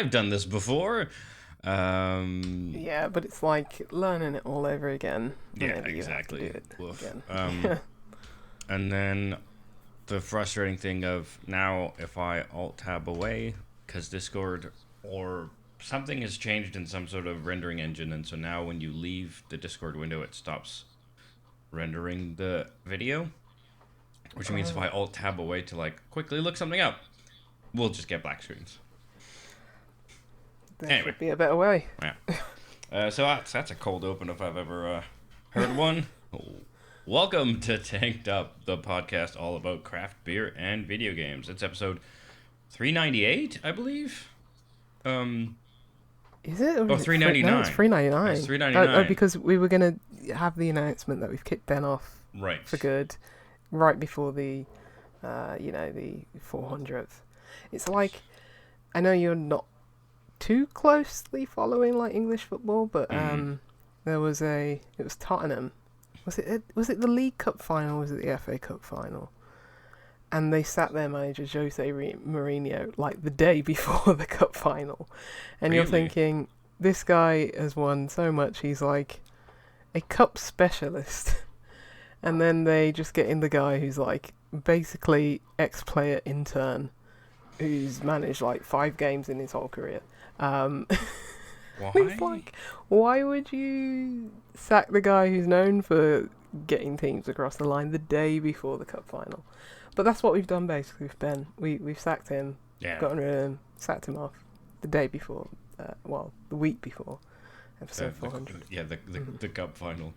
I've done this before. Um, Yeah, but it's like learning it all over again yeah, whenever you have to do exactly. it Woof. again. And then the frustrating thing of now if I alt tab away because Discord or something has changed in some sort of rendering engine, and so now when you leave the Discord window, it stops rendering the video, which means if I Oh, alt tab away to like quickly look something up, we'll just get black screens. there Anyway, should be a better way. yeah. So that's a cold open if I've ever heard one. Welcome to Tanked Up, the podcast all about craft beer and video games. It's episode 398, I believe. Is it? Or Oh, is it free? No, it's 399. It's 3.99. Oh, 399. because we were gonna have the announcement that we've kicked Ben off Right. for good, right before the, the 400th. It's like I know you're not too closely following like English football, but Mm. it was Tottenham. Was it the League Cup final? Or was it the FA Cup final? And they sat their manager Jose Mourinho like the day before the cup final, and you're Really? thinking this guy has won so much. He's like a cup specialist, and then they just get in the guy who's like basically ex-player intern who's managed like 5 games in his whole career. Um, it's Why? like, why would you sack the guy who's known for getting teams across the line the day before the cup final? But that's what we've done basically with Ben. We've sacked him, Yeah. gotten rid of him, sacked him off the day before, the week before The, episode the, 400. yeah, the cup final.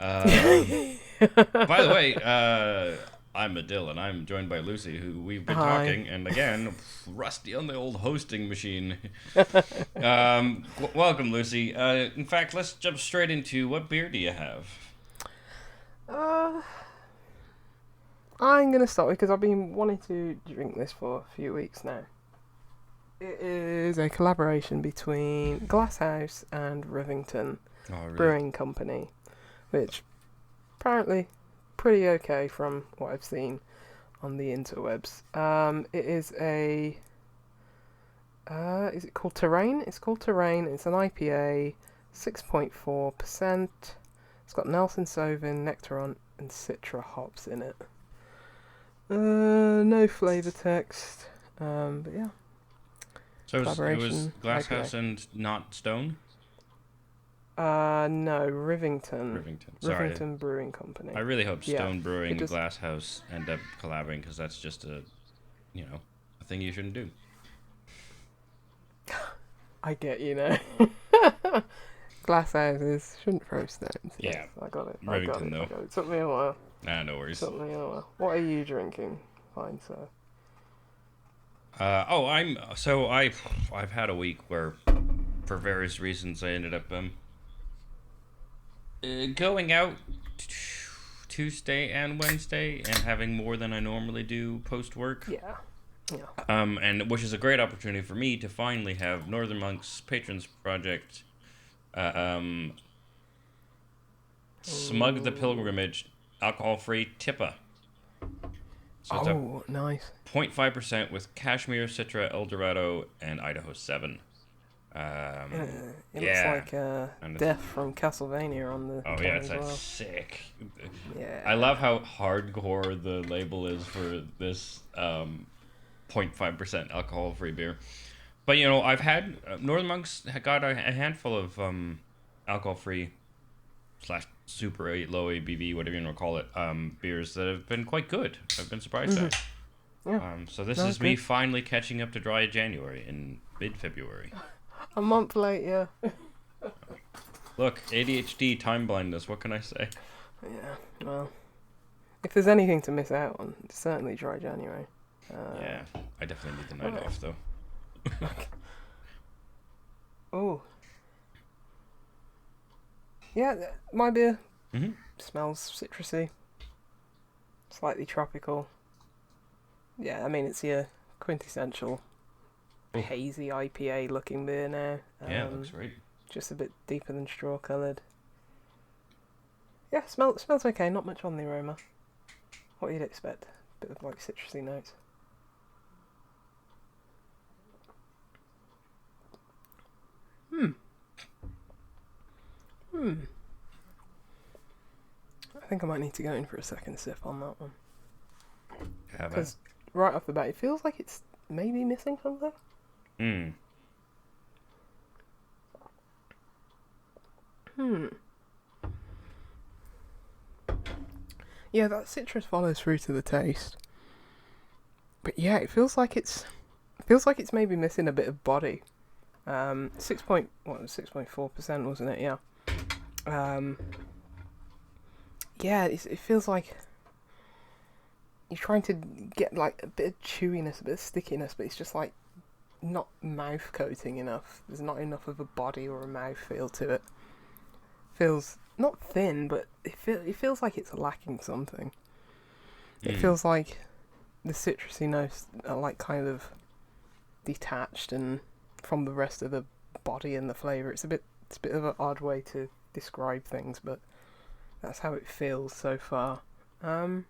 Mhm. By the way, I'm Aadil, and I'm joined by Lucy, who we've been Hi. talking, and again, rusty on the old hosting machine. Welcome, Lucy. In fact, let's jump straight into what beer do you have? Uh, I'm gonna start because I've been wanting to drink this for a few weeks now. It is a collaboration between Glasshouse and Rivington Oh, really? Brewing Company, which apparently pretty okay from what I've seen on the interwebs. It is a is it called Terrain? It's called Terrain. It's an IPA, 6.4%. It's got Nelson Sauvin, Nectaron, and Citra hops in it. No flavour text. But yeah, So it was collaboration Glasshouse IPA. and not Stone? No, Rivington. Rivington. Sorry. Rivington Brewing Company. I really hope Yeah, Stone it Brewing and just Glasshouse end up collaborating, because that's just a thing you shouldn't do. I get you know. Glass houses shouldn't throw stones. Yes, Yeah, I got it. I got Rivington it. I though. got it. Took me a while. Nah, no worries. Took me a while. What are you drinking? Fine, sir. I've had a week where, for various reasons, I ended up going out Tuesday and Wednesday and having more than I normally do post work. Yeah. Yeah. And which is a great opportunity for me to finally have Northern Monks Patrons Project, um, Smug the Ooh. Pilgrimage, alcohol-free TIPA. So it's a Oh, nice. 0.5% with Cashmere, Citra, Eldorado, and Idaho 7. Yeah, Um, it looks yeah, like and Death from Castlevania on the oh yeah, can it's as like well. sick. I Yeah. love how hardcore the label is for this 0.5% alcohol-free beer. But I've had Northern Monks got a handful of alcohol-free slash super low ABV, whatever you want to call it, beers that have been quite good. I've been surprised Mhm. at. Yeah. So this No, is me good. finally catching up to Dry January in mid-February. A month late, yeah. Look, ADHD, time blindness. What can I say? Yeah. Well, if there's anything to miss out on, it's certainly dry January. Yeah, I definitely need the night Alright. off though. Oh. Yeah, my beer Hmm. smells citrusy, slightly tropical. Yeah, I mean it's your quintessential Oh. hazy IPA looking beer now. Yeah, it looks right. Just a bit deeper than straw coloured. Yeah, smells okay. Not much on the aroma. What you'd expect, bit of like citrusy notes. I think I might need to go in for a second sip on that one. Have it. Because right off the bat, it feels like it's maybe missing something. Yeah, that citrus follows through to the taste. But yeah, it feels like it's maybe missing a bit of body. 6.4%, wasn't it? Yeah. Yeah, it feels like you're trying to get like a bit of chewiness, a bit of stickiness, but it's just like not mouth coating enough. There's not enough of a body or a mouth feel to it. Feels not thin, but it feels like it's lacking something. It feels like the citrusy notes are like kind of detached and from the rest of the body and the flavour. It's a bit of an odd way to describe things, but that's how it feels so far. Yeah,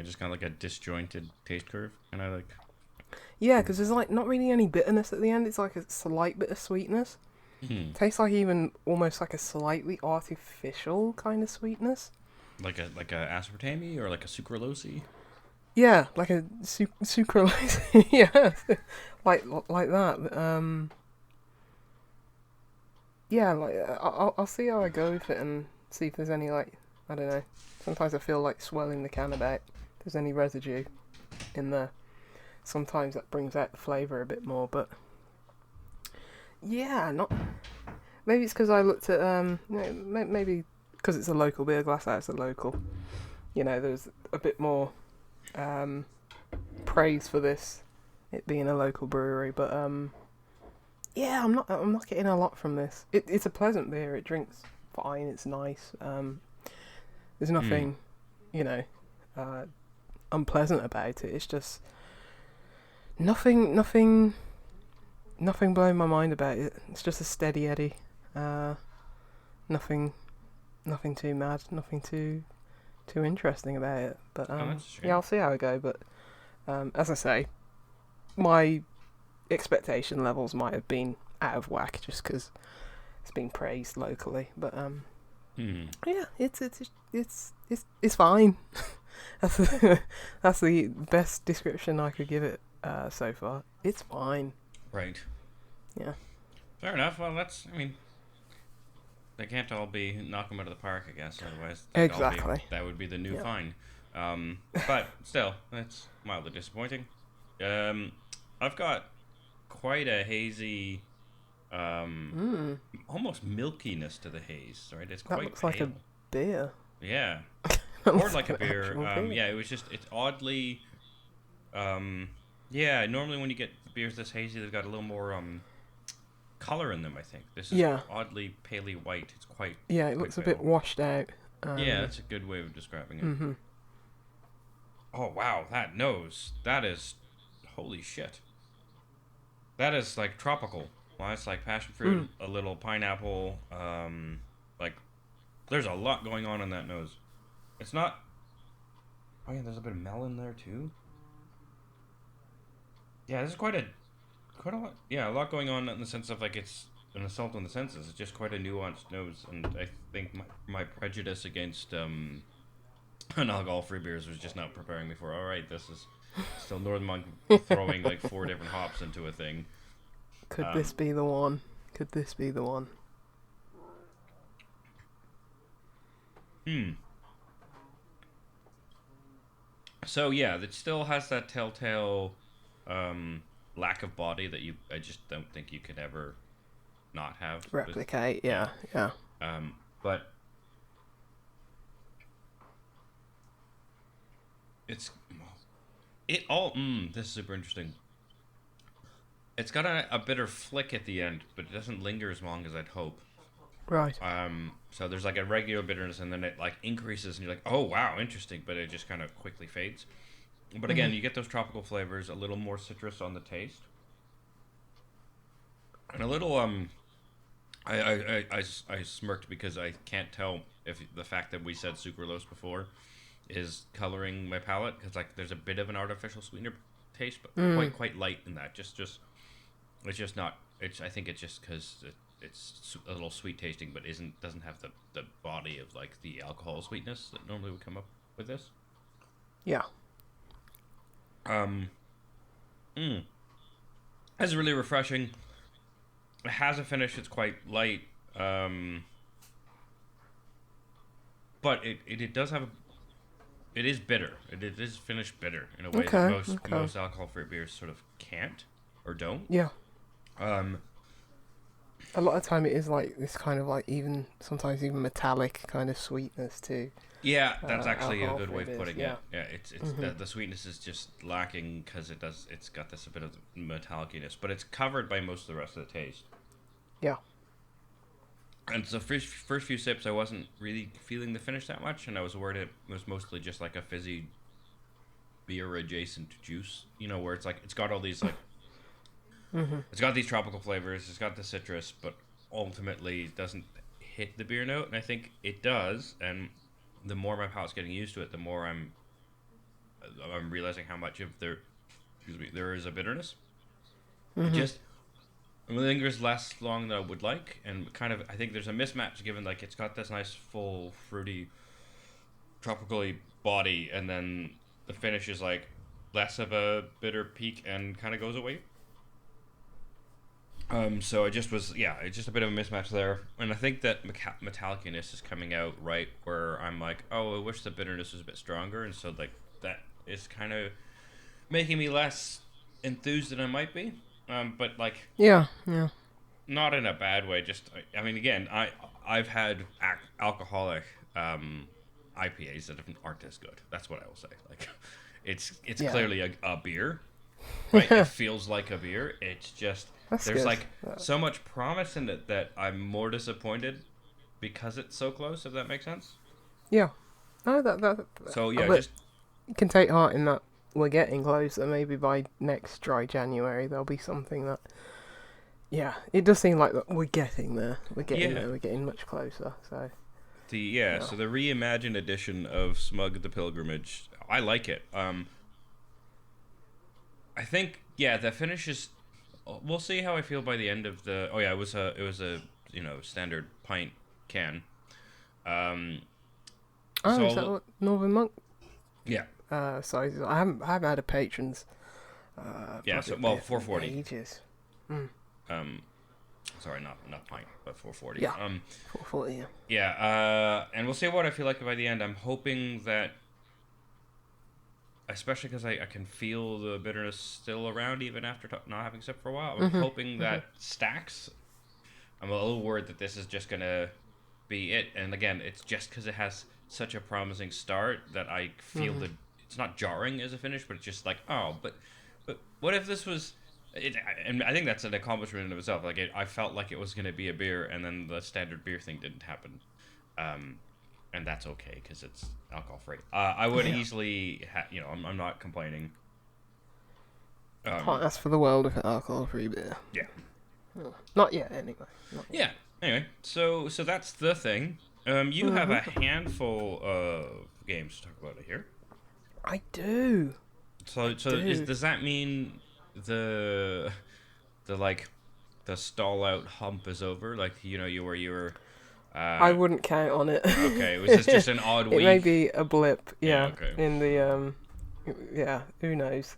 just kind of like a disjointed taste curve, kind of like. Yeah, because there's like not really any bitterness at the end. It's like a slight bit of sweetness. Tastes like even almost like a slightly artificial kind of sweetness. Like a aspartame or like a sucralose. Yeah, like a sucralose. Yeah, like that. Yeah, like I'll see how I go with it and see if there's any like I don't know. Sometimes I feel like swelling the can about if there's any residue in there. Sometimes that brings out the flavour a bit more, but yeah, not. Maybe it's because I looked at maybe because it's a local beer, Glasshouse a local. You know, there's a bit more praise for this, it being a local brewery, but yeah, I'm not getting a lot from this. It's a pleasant beer. It drinks fine. It's nice. There's nothing, you know, unpleasant about it. It's just nothing blowing my mind about it. It's just a steady Eddie. Nothing too mad. Nothing too interesting about it. But yeah, I'll see how I go. But as I say, my expectation levels might have been out of whack just because it's been praised locally. But yeah, it's fine. That's the best description I could give it so far. It's fine. Right. Yeah. Fair enough. Well, they can't all be knock them out of the park, I guess. Otherwise, exactly. That would be the new fine. But still, that's mildly disappointing. I've got quite a hazy, almost milkiness to the haze. Right, it's that quite looks pale. like a beer. Yeah, That or looks like a an beer. actual beer. Yeah, it's oddly. Yeah, normally when you get beers this hazy, they've got a little more color in them. I think this is oddly paley white. It's quite. Yeah, it looks a bit washed out. Yeah, that's a good way of describing it. Mm-hmm. Oh wow, that nose. That is, holy shit. That is like tropical. Well, it's like passion fruit, a little pineapple. Like, there's a lot going on in that nose. It's not. Oh yeah, there's a bit of melon there too. Yeah, this is quite a lot. Yeah, a lot going on in the sense of like it's an assault on the senses. It's just quite a nuanced nose, and I think my prejudice against non-alcohol-free beers was just not preparing me for. All right, this is still Northern Monk throwing like 4 different hops into a thing. Could this be the one? Could this be the one? So yeah, it still has that telltale lack of body that I just don't think you could ever not have. Replicate, yeah. But this is super interesting. It's got a bitter flick at the end, but it doesn't linger as long as I'd hope. Right. So there's like a regular bitterness, and then it like increases, and you're like, oh wow, interesting, but it just kind of quickly fades. But again, you get those tropical flavors, a little more citrus on the taste, and a little I smirked because I can't tell if the fact that we said sucralose before is coloring my palate, because like there's a bit of an artificial sweetener taste, but quite light in that. Just it's just not. I think it's just because it's a little sweet tasting, but doesn't have the body of like the alcohol sweetness that normally would come up with this. Yeah. It's really refreshing. It has a finish. It's quite light. But it does have it is bitter. It is finished bitter in a way that most alcohol-free beers sort of can't or don't. Yeah. Um, A lot of time it is like this kind of like even sometimes even metallic kind of sweetness too. yeah, that's actually a good way of beers, putting yeah. it. Yeah, it's the sweetness is just lacking because it's got this a bit of metallicness, but it's covered by most of the rest of the taste. Yeah. And so first few sips, I wasn't really feeling the finish that much, and I was worried it was mostly just like a fizzy beer adjacent juice, where it's like it's got all these like it's got these tropical flavors, it's got the citrus, but ultimately it doesn't hit the beer note, and I think it does. And the more my palate's getting used to it, the more I'm realizing how much of there is a bitterness. It just lingers less long than I would like, and kind of I think there's a mismatch given like it's got this nice full fruity tropically body, and then the finish is like less of a bitter peak and kind of goes away. So it's just a bit of a mismatch there, and I think that metallicness is coming out right where I'm like, oh, I wish the bitterness was a bit stronger, and so like that is kind of making me less enthused than I might be. But like, yeah, not in a bad way. Just, I mean, again, I've had alcoholic IPAs that aren't as good. That's what I will say. Like, it's clearly a beer, right? It feels like a beer. It's just there's good. like so much promise in it that I'm more disappointed because it's so close. If that makes sense. Yeah. No, that. So yeah, but just you can take heart in that. We're getting closer. Maybe by next dry January there'll be something that. Yeah, it does seem like we're getting there. We're getting there. We're getting much closer. So. So the reimagined edition of SMUG The Pilgrimage, I like it. I think the finish is. We'll see how I feel by the end of the. Oh yeah, it was a standard pint can. Is that what Northern Monk? Yeah. Sorry, I haven't had a patrons. 440. Ages. Sorry, not pint, but 440. Yeah. 440. Yeah. Yeah. And we'll see what I feel like by the end. I'm hoping that, especially because I can feel the bitterness still around even after not having sipped for a while. I'm hoping that stacks. I'm a little worried that this is just gonna be it. And again, it's just because it has such a promising start that I feel that it's not jarring as a finish, but it's just like, oh, but what if this was it? And I think that's an accomplishment in of itself. Like I felt like it was going to be a beer, and then the standard beer thing didn't happen, and that's okay because it's alcohol free. I would easily, I'm not complaining. Can't ask for the world of alcohol free beer. Yeah. Not yet, anyway. Not yet. Yeah. Anyway, so that's the thing. You have a handful of games to talk about here. I do. So does that mean the stall out hump is over? Like you were. I wouldn't count on it. Okay, was this just an odd week? It may be a blip. Yeah. Okay. In the who knows?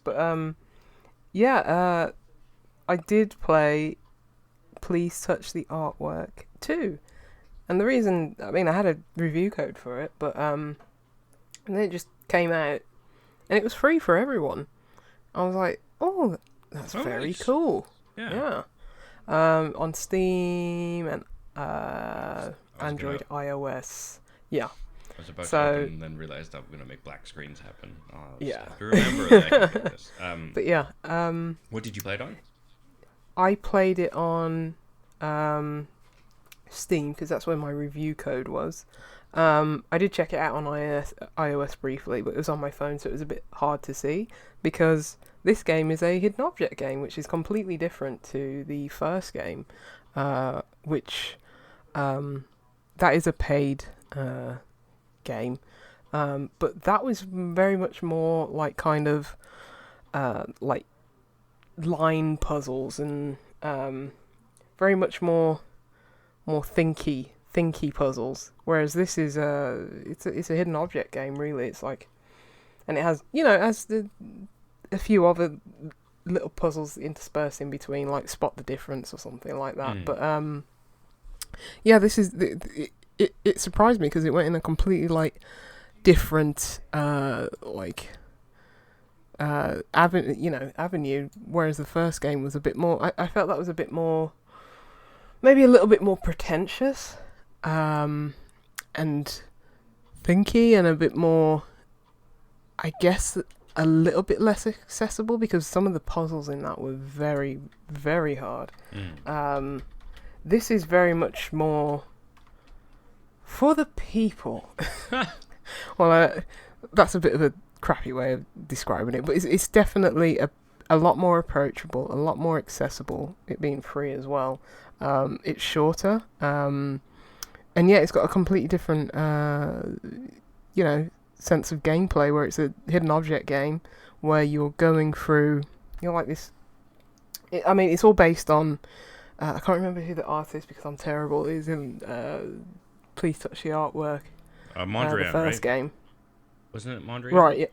But I did play Please Touch the Artwork too. And the reason, I mean, I had a review code for it, but and then it just came out, and it was free for everyone. I was like, oh, that's very nice. Cool. Yeah. On Steam and Android, iOS. Yeah. I was about to open and then realized I'm gonna make black screens happen. Have to remember that I can do this. But yeah. What did you play it on? I played it on Steam because that's where my review code was. I did check it out on iOS briefly, but it was on my phone, so it was a bit hard to see because this game is a hidden object game, which is completely different to the first game, which that is a paid game, but that was very much more like kind of like line puzzles and very much more thinky puzzles. Whereas this is it's a hidden object game, really. It's like, and it has a few other little puzzles interspersed in between, like spot the difference or something like that. But yeah, this is it surprised me because it went in a completely like different avenue, whereas the first game was a bit more, I felt that was a bit more, maybe a little bit more pretentious and thinky, and a bit more, I guess, a little bit less accessible, because some of the puzzles in that were very, very hard. This is very much more for the people. Well, that's a bit of a crappy way of describing it, but it's definitely a lot more approachable, a lot more accessible, it being free as well. It's shorter, and yeah, it's got a completely different sense of gameplay, where it's a hidden object game where you're going through, like this, it's all based on I can't remember who the artist is because I'm terrible. It is in Please Touch the Artwork, Mondrian, the first game. Wasn't it Mondrian? Right, yeah.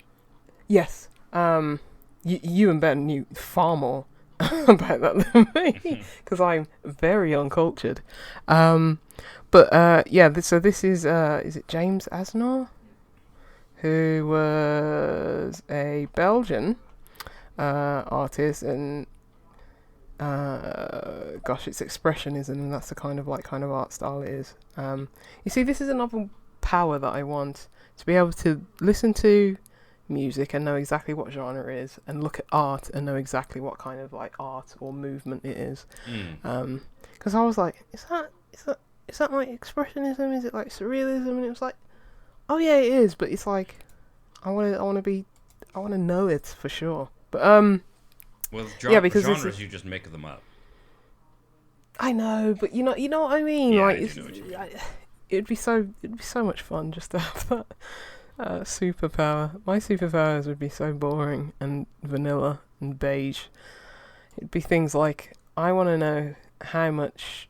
Yes. You and Ben knew far more about that than me, because I'm very uncultured. So this is it James Asnor, who was a Belgian artist, and it's expressionism, and that's the kind of art style it is. You see, this is another power that I want, to be able to listen to music and know exactly what genre it is, and look at art and know exactly what kind of like art or movement it is. Because I was like, is that like expressionism? Is it like surrealism? And it was like, oh yeah, it is. But it's like, I want to know it for sure. But because genres, you just make them up. I know, but you know what I mean. Yeah, like, I do know what you mean. It'd be so much fun just to have that superpower. My superpowers would be so boring and vanilla and beige. It'd be things like, I want to know how much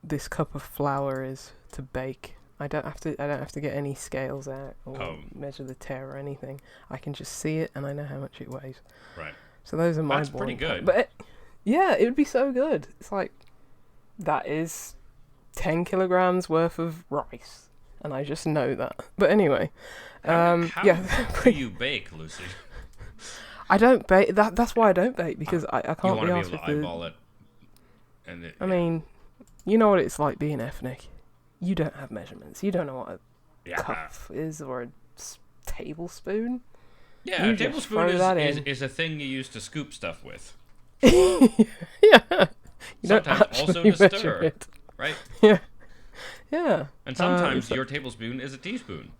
this cup of flour is to bake. I don't have to get any scales out or measure the tear or anything. I can just see it and I know how much it weighs. Right. So those are my. That's pretty good. But it would be so good. It's like, that is 10 kilograms worth of rice, and I just know that. But anyway, how do you bake, Lucy? I don't bake. That's why I don't bake, because I can't you want be to be asked able to eyeball it. And I mean, you know what it's like being ethnic. You don't have measurements. You don't know what a cup is, or a tablespoon. Yeah, you a tablespoon is a thing you use to scoop stuff with. Yeah. You sometimes also to stir it. Right? Yeah. Yeah. And sometimes your tablespoon is a teaspoon.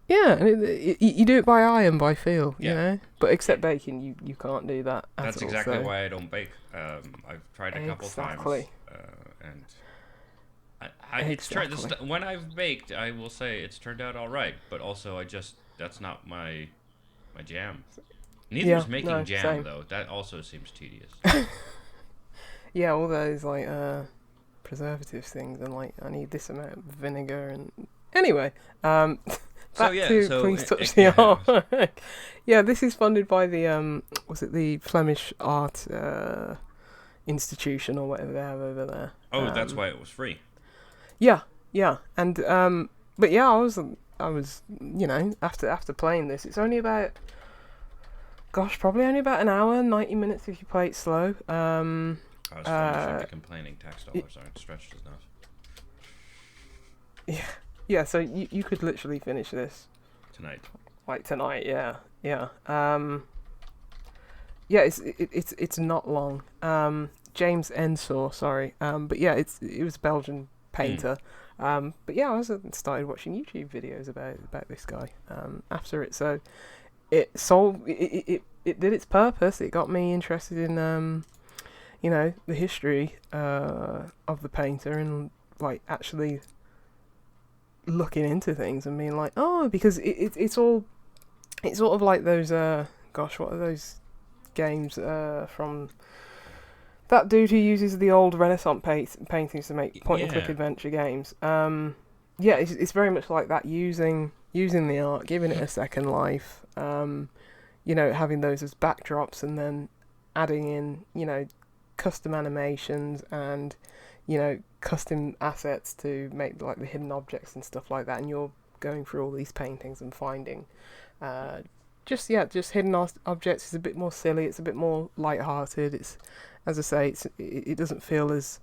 Yeah, and you do it by eye and by feel, you know? But except baking, you can't do that at That's all, exactly why I don't bake. I've tried a couple times. And it's when I've baked, I will say it's turned out all right. But also, that's not my jam. Neither is making jam, same. though. That also seems tedious. Yeah, all those like preservatives things, and like I need this amount of vinegar, and anyway, please touch the art. Yeah, this is funded by the the Flemish Art Institution or whatever they have over there. Oh, that's why it was free. Yeah, and but yeah, I was after playing this, it's only about, probably only about an hour, 90 minutes if you play it slow. I was finished the complaining tax dollars aren't stretched enough. Yeah. So you could literally finish this tonight. Like tonight, yeah. Yeah, it's not long. James Ensor, sorry. But yeah, it was a Belgian painter. But yeah, I started watching YouTube videos about this guy after it. So it did its purpose. It got me interested in the history of the painter, and like actually looking into things and being like, because it's sort of like those what are those games from that dude who uses the old Renaissance paintings to make point-and-click Yeah. adventure games. Yeah, it's very much like that. Using the art, giving it a second life. Having those as backdrops, and then adding in, custom animations and, custom assets to make like the hidden objects and stuff like that. And you're going through all these paintings and finding, just hidden objects. Is a bit more silly. It's a bit more light-hearted. It's, as I say, it doesn't feel as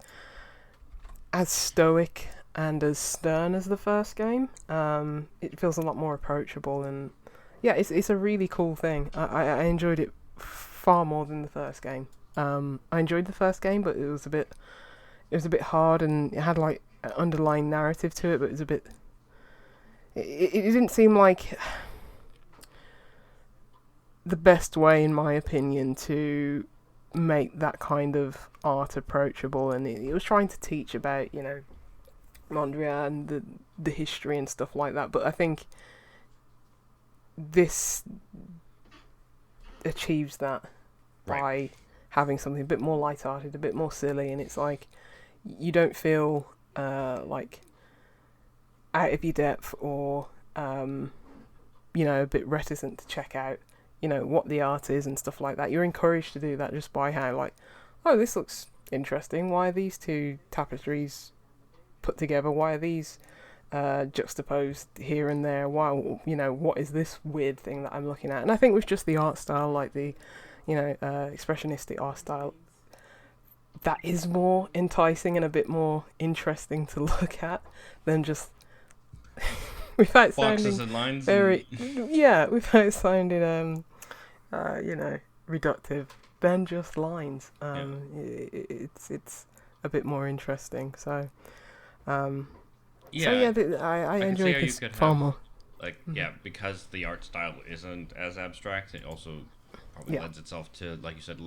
stoic and as stern as the first game. It feels a lot more approachable, and yeah, it's a really cool thing. I enjoyed it far more than the first game. I enjoyed the first game, but it was a bit hard, and it had like an underlying narrative to it, but it was a bit. It didn't seem like the best way, in my opinion, to make that kind of art approachable, and it was trying to teach about, Mondrian and the history and stuff like that, but I think this achieves that by having something a bit more light-hearted, a bit more silly, and it's like you don't feel like out of your depth or a bit reticent to check out what the art is and stuff like that. You're encouraged to do that just by how, like, oh, this looks interesting. Why are these two tapestries put together? Why are these juxtaposed here and there? Why, what is this weird thing that I'm looking at? And I think with just the art style, like the, expressionistic art style, that is more enticing and a bit more interesting to look at than just without Boxes sounding and lines. very, without sounding reductive, than just lines. It's a bit more interesting. So, I enjoyed this far more. Like, because the art style isn't as abstract, it also probably lends itself to, like you said,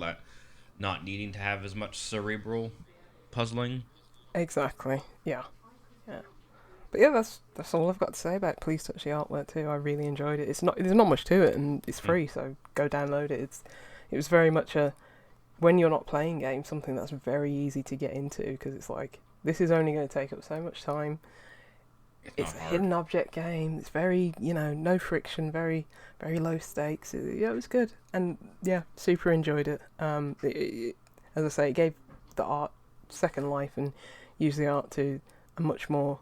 not needing to have as much cerebral puzzling. Exactly. Yeah. But yeah, that's all I've got to say about Please Touch the Artwork too. I really enjoyed it. There's not much to it, and it's free, so go download it. It was very much when you're not playing games, something that's very easy to get into, because it's like, this is only going to take up so much time. It's a hidden object game. It's very, no friction, very, very low stakes. It was good, and super enjoyed it. As I say, it gave the art second life and used the art to a much more.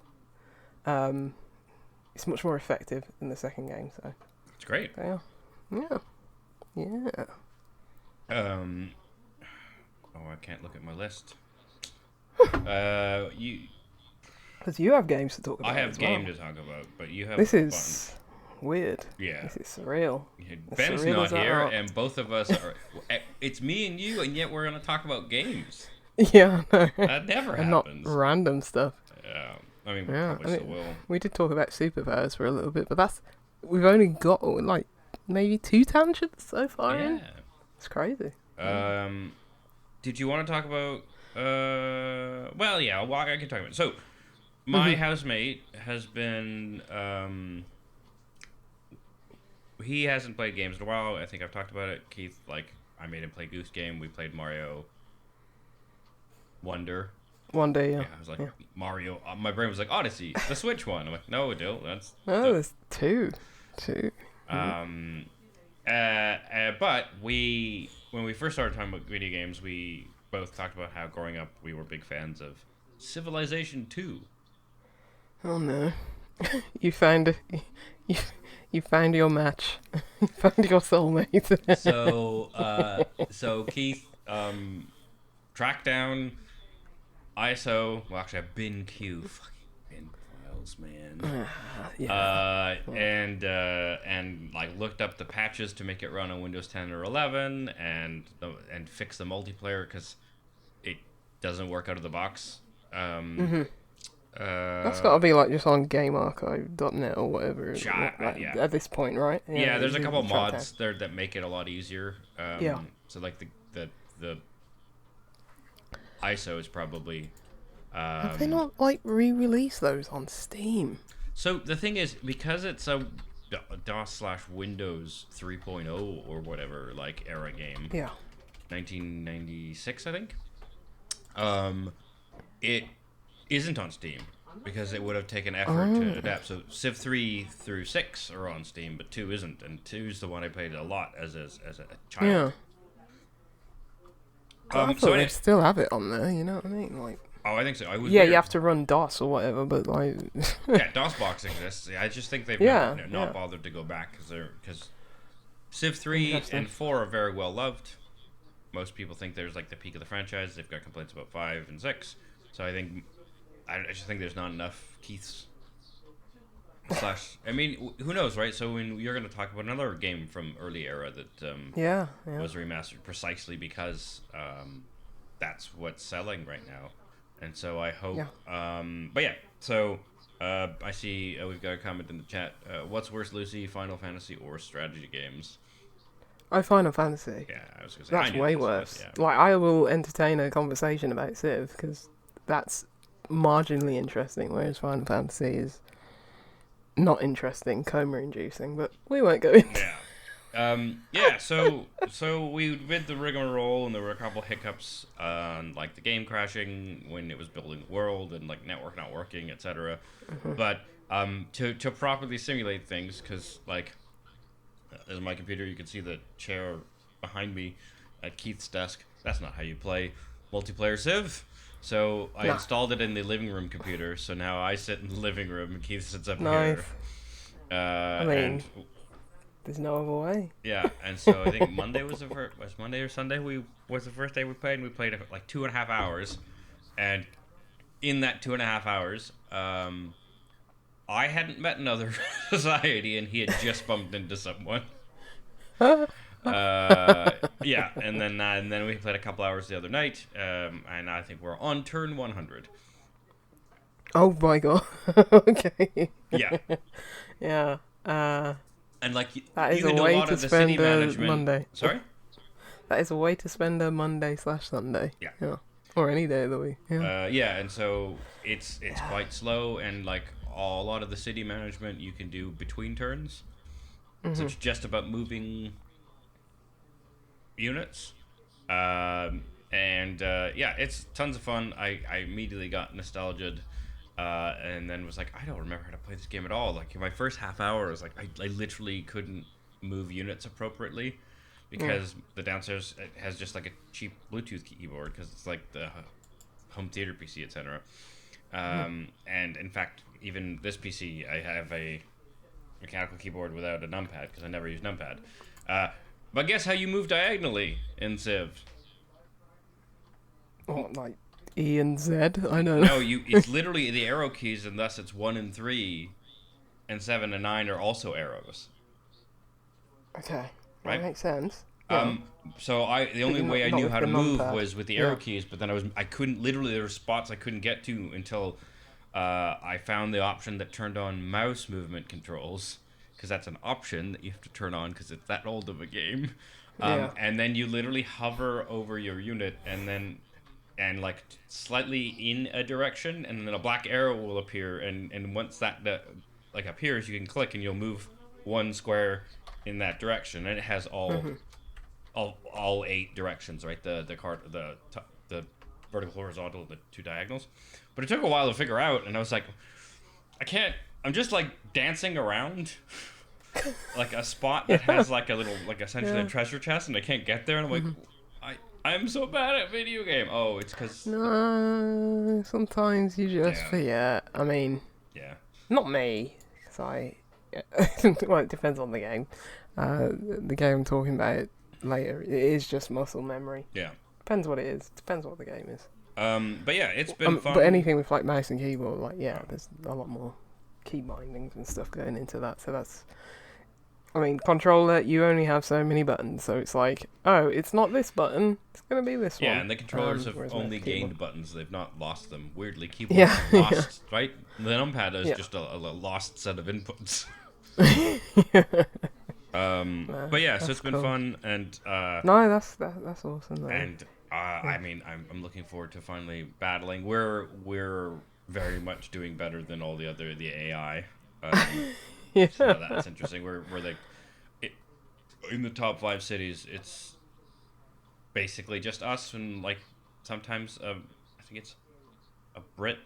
It's much more effective in the second game. So it's great. Yeah. I can't look at my list. Because you have games to talk about. I have game to talk about, but you have. This is weird. Yeah. This is surreal. Ben's surreal not here, art. and both of us are. It's me and you, and yet we're going to talk about games. Yeah, no. That never and happens. Not random stuff. Yeah. I mean, we probably still will. We did talk about superpowers for a little bit, but we've only got like maybe 2 tangents so far in. It's crazy. Did you want to talk about? I can talk about it. So, my housemate has been. He hasn't played games in a while. I think I've talked about it. Keith, I made him play Goose Game. We played Mario Wonder. One day, yeah. I was like, Mario. My brain was like, Odyssey, the Switch one. I'm like, no, Adil, that's. There's 2. But when we first started talking about video games, we both talked about how growing up we were big fans of Civilization 2. Oh no, you found your match. You found your soulmate. So Keith tracked down ISO. Well, actually, a bin queue. Fucking bin files, man. And looked up the patches to make it run on Windows 10 or 11, and fix the multiplayer because it doesn't work out of the box. That's got to be just on GameArchive.net or whatever. At this point, right? Yeah, there's a couple mods there that make it a lot easier. So the ISO is probably. Have they not re-released those on Steam? So the thing is, because it's a DOS/Windows 3.0 or whatever era game. Yeah. 1996, I think. It isn't on Steam because it would have taken effort to Oh, adapt. So Civ 3 through 6 are on Steam, but 2 isn't, and 2 is the one I played a lot as a yeah. child. 'Cause I So thought they'd anyway, still have it on there. You know what I mean? Like, oh, I think so. I was yeah, you weird. have to run DOS or whatever, but like, Yeah, DOSBox exists. Yeah, I just think they've yeah, not yeah, bothered to go back because Civ 3 interesting. and 4 are very well loved. Most people think there's like the peak of the franchise. They've got complaints about 5 and 6. So I just think there's not enough Keiths slash. I mean, who knows, right? So when you're going to talk about another game from early era that Yeah, yeah, was remastered precisely because that's what's selling right now, and so I hope. yeah. But yeah, so I see we've got a comment in the chat. What's worse, Lucy, Final Fantasy or strategy games? Oh, Final Fantasy. Yeah, I was gonna say I That's knew way this, but worse. yeah. Like, I will entertain a conversation about Civ because that's marginally interesting, whereas Final Fantasy is not interesting, coma-inducing. But we won't go into. Yeah. Yeah, so we did the rigmarole, and there were a couple hiccups on like the game crashing when it was building the world, and like network not working, etc. But to properly simulate things, because like there's my computer, you can see the chair behind me at Keith's desk. That's not how you play multiplayer Civ. So I Nah, installed it in the living room computer. So now I sit in the living room and Keith sits up here. nice. I And mean, there's no other way. yeah, and so I think Monday was the first. Was Monday or Sunday? We was the first day we played, and we played like 2.5 hours. And in that 2.5 hours, I hadn't met another society, and he had just bumped into someone. Yeah, and then we played a couple hours the other night, and I think we're on turn 100. Oh my god. Okay. Yeah, Yeah. and like That is you a can do a way lot to of the city spend a management. Monday. Sorry. That is a way to spend a Monday/Sunday. Yeah. Yeah. Or any day of the week. Yeah. Yeah, and so it's quite slow, and like a lot of the city management you can do between turns. So it's just about moving units. And yeah, it's tons of fun. I immediately got nostalgia, and then was like, I don't remember how to play this game at all. Like in my first half hour, I was like, I literally couldn't move units appropriately Yeah. because the downstairs it has just like a cheap Bluetooth keyboard because it's like the home theater PC, etc. And in fact, even this PC, I have a mechanical keyboard without a numpad because I never use numpad. But guess how you move diagonally in Civ? What, like E and Z? I don't know. No, it's literally the arrow keys, and thus it's 1 and 3, and 7 and 9 are also arrows, Okay. That right? makes sense. Yeah. Um, so the But only you're way I not knew with how the to move numpad. was with the arrow Yeah. keys, but then I couldn't literally there were spots I couldn't get to until I found the option that turned on mouse movement controls because that's an option that you have to turn on because it's that old of a game. Yeah. And then you literally hover over your unit and like slightly in a direction, and then a black arrow will appear, and once that like appears, you can click and you'll move one square in that direction, and it has all 8 directions, right? The vertical, horizontal, the 2 diagonals. But it took a while to figure out, and I was like, I can't. I'm just like dancing around like a spot that has like a little, like essentially a Yeah. treasure chest, and I can't get there, and I'm like, I'm so bad at video game. Oh, it's because No, sometimes you just yeah, forget. I mean, yeah, not me, because I. Well, it depends on the game. The game I'm talking about later, it is just muscle memory. yeah. Depends what it is. Depends what the game is. But yeah, it's been fun. But anything with like mouse and keyboard, like there's a lot more key bindings and stuff going into that. So that's, I mean, controller, you only have so many buttons, so it's like, oh, it's not this button, it's gonna be this one. Yeah, and the controllers have whereas only mouse, keyboard. gained buttons; they've not lost them. Weirdly, keyboards Yeah, have lost, right? The numpad is Yeah. just a lost set of inputs. Nah, But yeah, so that's it's been cool. fun, and No, that's awesome though. I mean, I'm looking forward to finally battling. We're very much doing better than all the AI. Yeah. So that's interesting. We're like it, in the top 5 cities. It's basically just us and like sometimes think it's a Brit.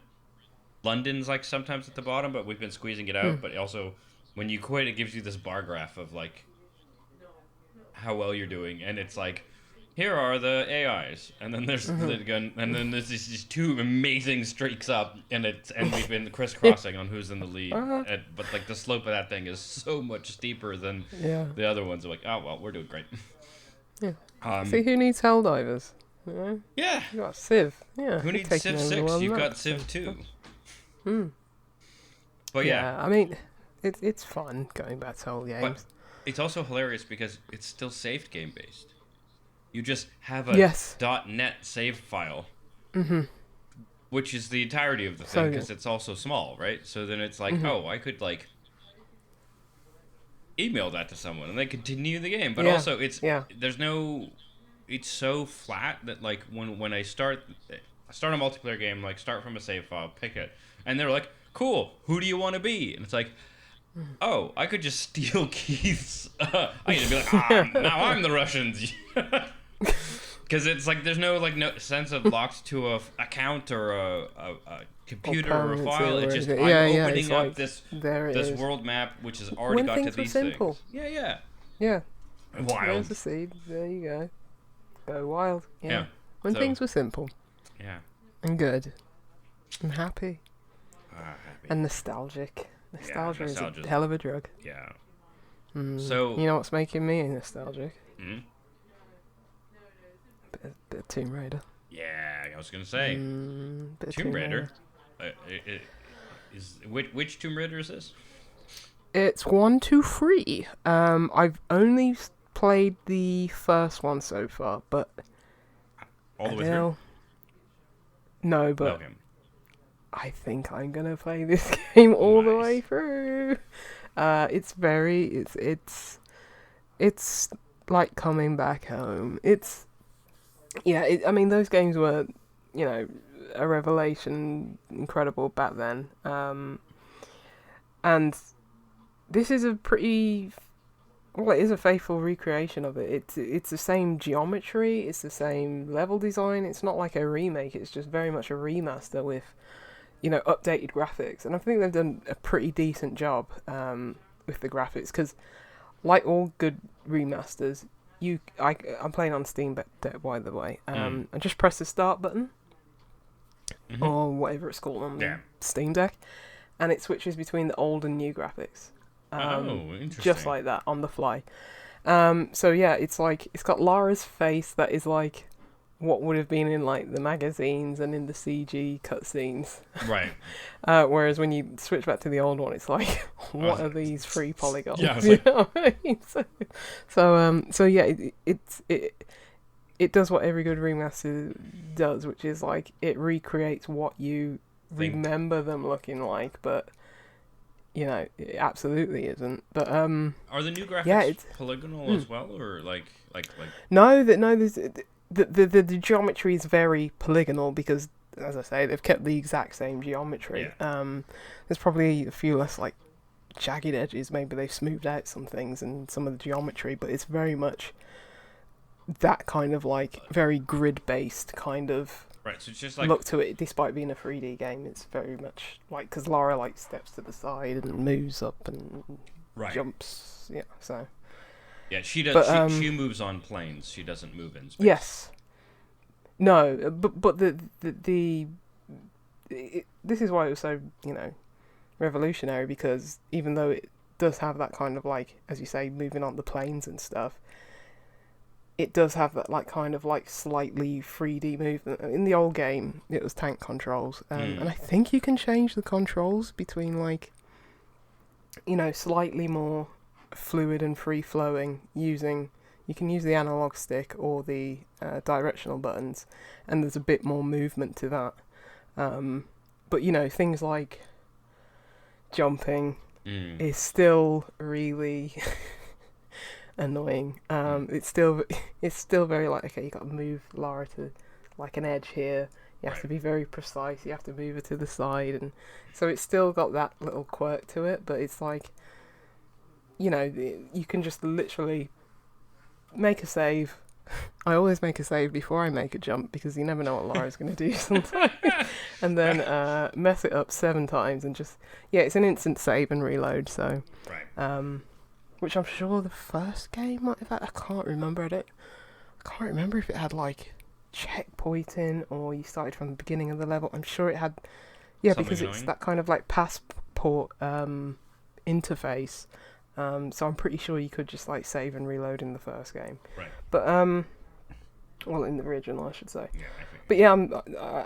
London's like sometimes at the bottom, but we've been squeezing it out. But also, when you quit, it gives you this bar graph of like how well you're doing, and it's like, here are the AIs, and then there's the gun, and then there's these two amazing streaks up, and we've been crisscrossing on who's in the lead, but like the slope of that thing is so much steeper than the other ones. Are like, oh well, we're doing great. Yeah. See, who needs Helldivers? You know? Yeah. You got Civ. Yeah. Who needs Civ 6? You've got Civ 2. But yeah, I mean, it's fun going back to old games. But it's also hilarious because it's still saved game based. You just have a .NET save file, which is the entirety of the thing because it's also small, right? So then it's like, oh, I could like email that to someone and they continue the game. But also, there's no, it's so flat that like when I start a multiplayer game, like start from a save file, pick it, and they're like, cool, who do you want to be? And it's like, oh, I could just steal Keith's. I need to be like, now I'm the Russians. Because it's like there's no sense of locked to a account or a computer or a file. It's just I'm opening up this world map, which has already got to these things. Yeah. Wild. There's the seed. There you go. Go wild. Yeah. When things were simple. Yeah. And good. And happy. And nostalgic. Nostalgia is a hell of a drug. Yeah. So you know what's making me nostalgic? Bit of Tomb Raider. Yeah, I was gonna say Tomb Raider. Which Tomb Raider is this? It's 1, 2, 3. I've only played the first one so far, but all the way through. No, but I think I'm gonna play this game all the way through. It's like coming back home. I mean, those games were, a revelation, incredible back then. And this is it is a faithful recreation of it. It's the same geometry, it's the same level design. It's not like a remake. It's just very much a remaster with, updated graphics. And I think they've done a pretty decent job with the graphics because, like all good remasters, I'm playing on Steam Deck, by the way. I just press the start button or whatever it's called on the Steam Deck, and it switches between the old and new graphics. Interesting. Just like that on the fly. It's like it's got Lara's face that is like what would have been in like the magazines and in the CG cutscenes. Right. Whereas when you switch back to the old one, it's like, what are these free polygons? Yeah, you know what I mean? It does what every good remaster does, which is like it recreates what you remember them looking like, but it absolutely isn't. But are the new graphics polygonal as well, or like? No, there's. The geometry is very polygonal because, as I say, they've kept the exact same geometry. Yeah. There's probably a few less like jagged edges. Maybe they've smoothed out some things and some of the geometry, but it's very much that kind of like very grid-based kind of so it's just like look to it. Despite being a 3D game, it's very much like because Lara like steps to the side and moves up and jumps. Yeah, so. Yeah, she does. But, she moves on planes. She doesn't move in space. Yes. No, but this is why it was so revolutionary, because even though it does have that kind of like, as you say, moving on the planes and stuff, it does have that like kind of like slightly 3D movement. In the old game, it was tank controls, and I think you can change the controls between like, slightly more fluid and free flowing you can use the analog stick or the directional buttons, and there's a bit more movement to that, but things like jumping is still really annoying. It's still very like, okay, you got to move Lara to like an edge here, you have to be very precise, you have to move her to the side, and so it's still got that little quirk to it, but it's like you can just literally make a save, I always make a save before I make a jump because you never know what Lara's going to do sometimes. And then mess it up 7 times and just... Yeah, it's an instant save and reload, so... Right. Which I'm sure the first game might have had. I can't remember it. I can't remember if it had, like, checkpointing or you started from the beginning of the level. I'm sure it had... Yeah, Something because annoying. it's that kind of, like, passport interface. So I'm pretty sure you could just, like, save and reload in the first game. Right. But, well, in the original, I should say. Yeah, I think. But yeah,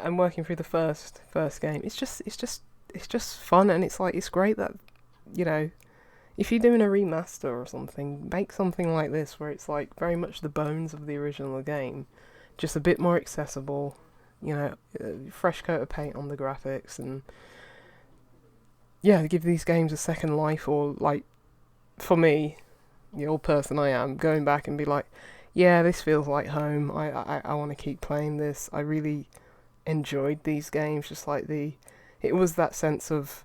I'm working through the first game. It's just fun, and it's like it's great that, you know, if you're doing a remaster or something, make something like this where it's like very much the bones of the original game, just a bit more accessible. You know, fresh coat of paint on the graphics, and yeah, give these games a second life. Or like, for me, the old person I am, going back and be like, yeah, this feels like home. I want to keep playing this. I really enjoyed these games. Just like it was that sense of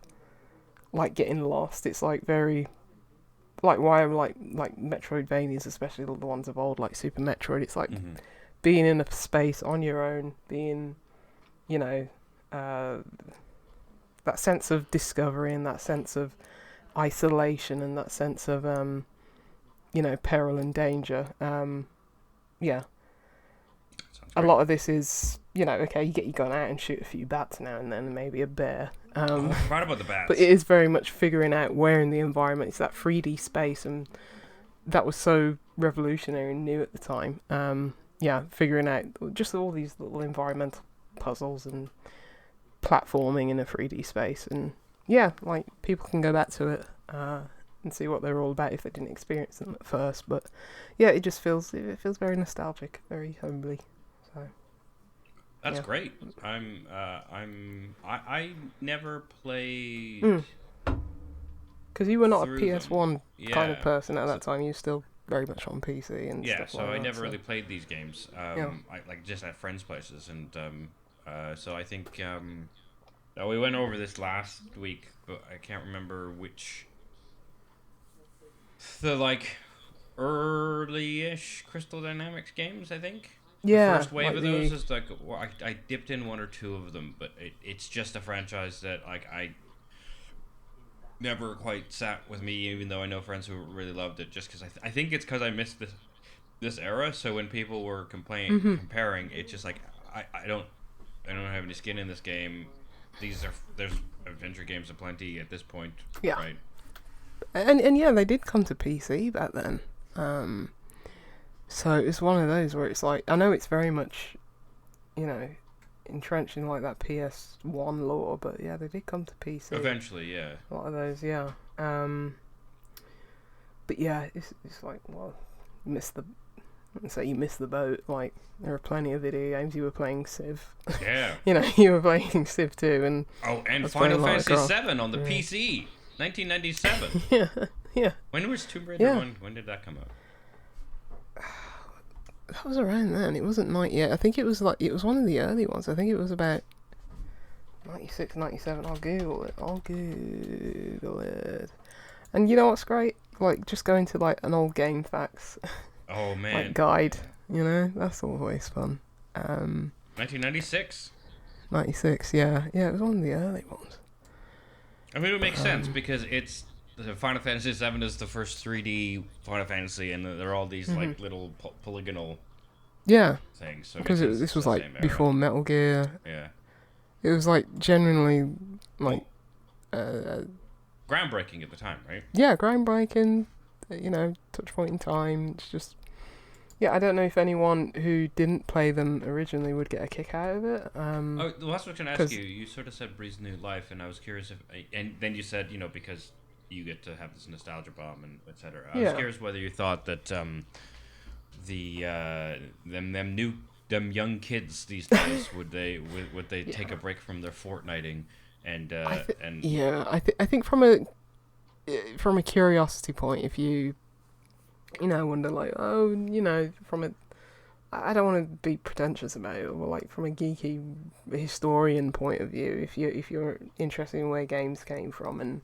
like getting lost. It's like very like why I'm like Metroidvanias, especially the ones of old, like Super Metroid. It's like being in a space on your own, being, you know, that sense of discovery and that sense of isolation and that sense of you know, peril and danger. Yeah. A lot of this is, you know, okay, you get your gun out and shoot a few bats now and then, and maybe a bear. I forgot about the bats. But it is very much figuring out where in the environment. It's that 3D space, and that was so revolutionary and new at the time. Yeah, figuring out just all these little environmental puzzles and platforming in a 3D space. And yeah, like, people can go back to it and see what they're all about if they didn't experience them at first. But yeah, it feels very nostalgic, very homely. So that's great. I never played because you were not a through PS1 kind of Yeah. person at that time. You were still very much on PC and Yeah, stuff so like I that. never really played these games. I like just at friends' places, and so I think we went over this last week, but I can't remember which. The like early-ish Crystal Dynamics games, I think. Yeah, The first wave like of those is like, well, I dipped in 1 or 2 of them, but it's just a franchise that like I never quite sat with me, even though I know friends who really loved it. Just because I think it's because I missed this era. So when people were comparing, it's just like I don't have any skin in this game. There's adventure games aplenty at this point, Yeah. right? And yeah, they did come to PC back then. So it's one of those where it's like, I know it's very much, you know, entrenched in like that PS1 lore, but yeah, they did come to PC. Eventually, yeah. A lot of those, yeah. But yeah, it's like, well, you missed the boat. Like, there are plenty of video games. You were playing Civ. Yeah. You know, you were playing Civ 2, and And That's Final playing Fantasy Minecraft. VII on the PC, 1997. yeah. When was Tomb Raider Yeah. 1? When did that come out? That was around then. It wasn't yet. I think it was one of the early ones. I think it was about 96, 97. I'll Google it. And you know what's great? Like, just going to like an old Game Facts Oh man. like guide. You know, that's always fun. 1996. 96. Yeah, it was one of the early ones. I mean, it would make sense because it's the Final Fantasy VII is the first 3D Final Fantasy, and there are all these like little polygonal Yeah, things. So because this was like same era. before Metal Gear. Yeah. It was like genuinely like Groundbreaking at the time, right? yeah, groundbreaking. You know, touch point in time. It's just, yeah, I don't know if anyone who didn't play them originally would get a kick out of it. Oh, well, that's what I was going to 'cause- ask you. You sort of said Breeze New Life, and I was curious if, and then you said, you know, because you get to have this nostalgia bomb and etc. I was Yeah. curious whether you thought that them young kids these days would they take a break from their Fortniting and Yeah, I think from a curiosity point, if you know, wonder like, oh, you know, I don't want to be pretentious about it, or like from a geeky historian point of view, if you're interested in where games came from, and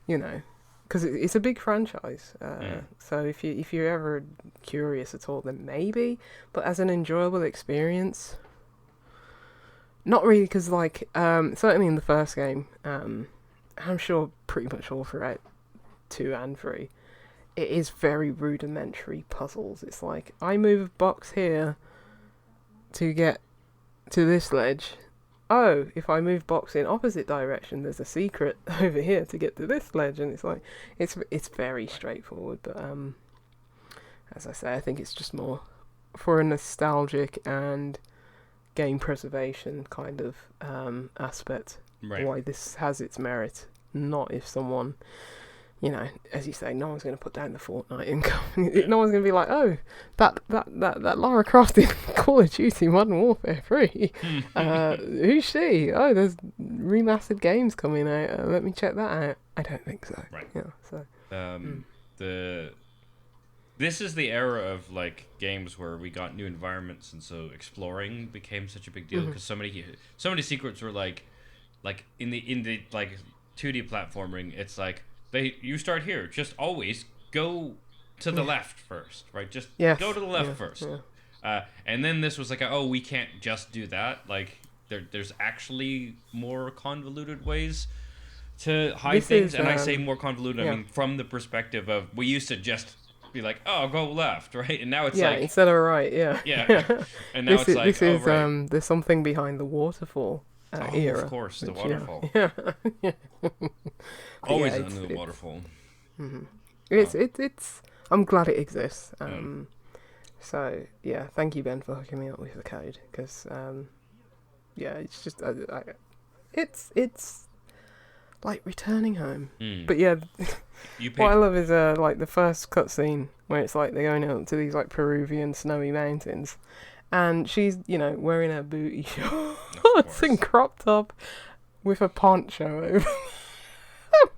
you know, because it's a big franchise. Mm. So if you're ever curious at all, then maybe. But as an enjoyable experience, not really. Because like certainly in the first game, I'm sure pretty much all throughout 2 and 3, it is very rudimentary puzzles. It's like I move a box here to get to this ledge. Oh, if I move box in opposite direction, there's a secret over here to get to this ledge, and it's like it's very straightforward. But as I say, I think it's just more for a nostalgic and game preservation kind of aspect. Right. Why this has its merit, not if someone, you know, as you say, no one's going to put down the Fortnite and no one's going to be like, oh, that Lara Croft in Call of Duty Modern Warfare 3. Who's she? Oh, there's remastered games coming out. Let me check that out. I don't think so. Right. Yeah. So. This is the era of like games where we got new environments, and so exploring became such a big deal because so many secrets were like in the like 2D platforming. It's like you start here. Just always go to the left first, right? Just go to the left first. Yeah. And then this was like, oh, we can't just do that. Like there's actually more convoluted ways to hide things, and I say more convoluted. I mean from the perspective of we used to just be like, oh, go left, right? And now it's like instead of right, yeah. And now this is right. There's something behind the waterfall era. Of course, the waterfall. Always under the waterfall. Mm-hmm. It's. I'm glad it exists. So yeah, thank you, Ben, for hooking me up with the code because it's just it's like returning home. But yeah. What I love is like the first cutscene where it's like they're going out to these like Peruvian snowy mountains, and she's wearing her booty shorts and crop top with a poncho over.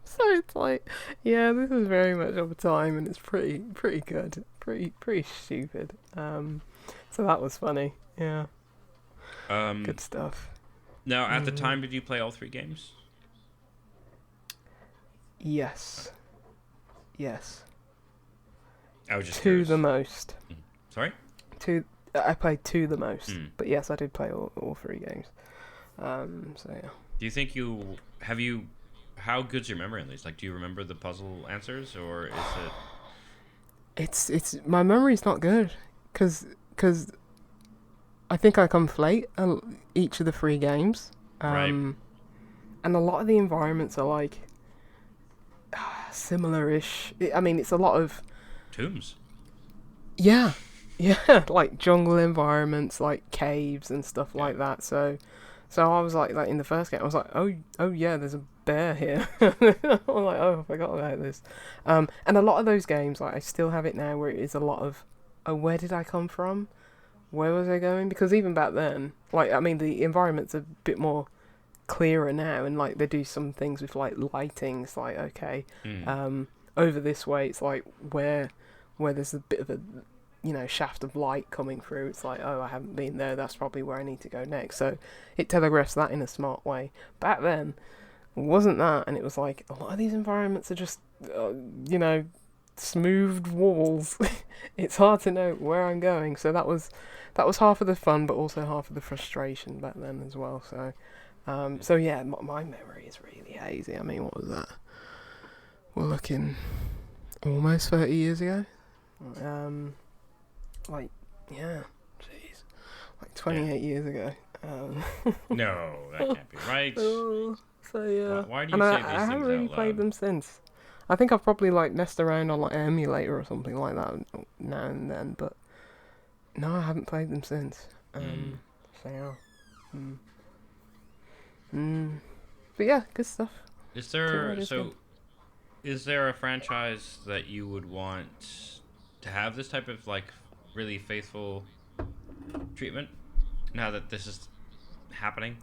So it's like, yeah, this is very much of a time, and it's pretty good, pretty stupid. So that was funny. Yeah. Good stuff. Now, at the time, did you play all 3 games? Yes. I was just to curious. The most. Sorry? I played 2 the most, but yes, I did play all 3 games. So yeah. Do you think how good's your memory on these? Like, do you remember the puzzle answers, or is it? It's my memory's not good, cause I think I conflate each of the 3 games. Right. And a lot of the environments are like similar-ish. I mean, it's a lot of tombs. Yeah, like jungle environments, like caves and stuff like that. So I was like in the first game, I was like, oh yeah, there's a bear here. I'm like, oh, I forgot about this. And a lot of those games, like I still have it now, where it is a lot of, oh, where did I come from? Where was I going? Because even back then, like, I mean, the environment's a bit more clearer now, and like they do some things with like lighting. It's like, okay, over this way, it's like where there's a bit of a shaft of light coming through. It's like, oh, I haven't been there, that's probably where I need to go next. So it telegraphs that in a smart way. Back then it wasn't that, and it was like a lot of these environments are just smoothed walls. It's hard to know where I'm going. So that was half of the fun, but also half of the frustration back then as well. So yeah, my memory is really hazy. I mean, what was that? We're looking almost 30 years ago. Like, yeah, jeez, like 28 years ago. No, that can't be right. So yeah. Why do you say these things I haven't really played them since. I think I've probably like messed around on like an emulator or something like that now and then, but no, I haven't played them since. So yeah. But yeah, good stuff. Is there a franchise that you would want to have this type of like really faithful treatment now that this is happening?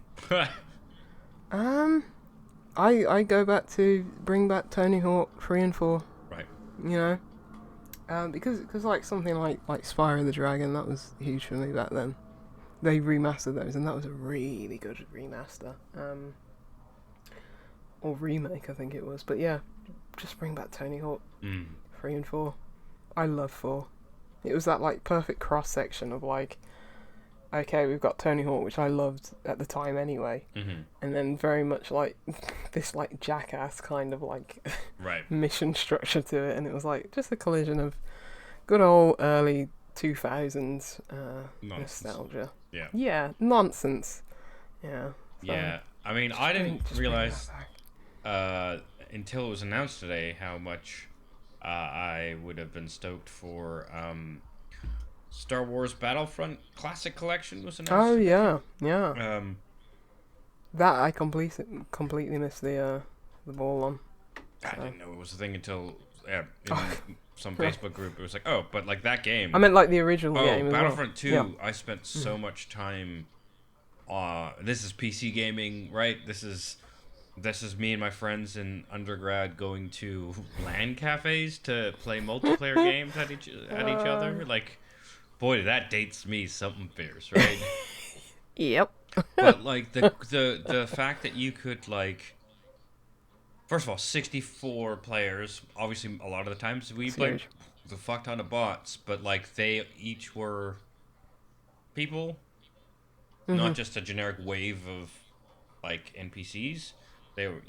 I go back to bring back Tony Hawk 3 and 4. Right. Because like something like Spyro the Dragon, that was huge for me back then. They remastered those, and that was a really good remaster. or remake, I think it was. But yeah, just bring back Tony Hawk 3 and 4. I love 4. It was that like perfect cross section of like, okay, we've got Tony Hawk, which I loved at the time anyway, and then very much like this like jackass kind of like Right. mission structure to it, and it was like just a collision of good old early 2000s nostalgia. Yeah. Yeah, nonsense. Yeah. So Yeah. I mean, I didn't just bring that realize back. until it was announced today how much I would have been stoked for Star Wars Battlefront Classic Collection was announced. Oh yeah, yeah. Um, That I completely missed the ball on. I So. didn't know it was a thing until in some Facebook group it was like, oh, but like that game. I meant like the original game as Battlefront well. 2. I spent so much time. This is PC gaming, right? This is me and my friends in undergrad going to LAN cafes to play multiplayer games at each other. Like, boy, that dates me something fierce, right? Yep. But like the fact that you could like, first of all, 64 players. Obviously, a lot of the times we played the fuck ton of bots, but like they each were people, not just a generic wave of like NPCs. They were,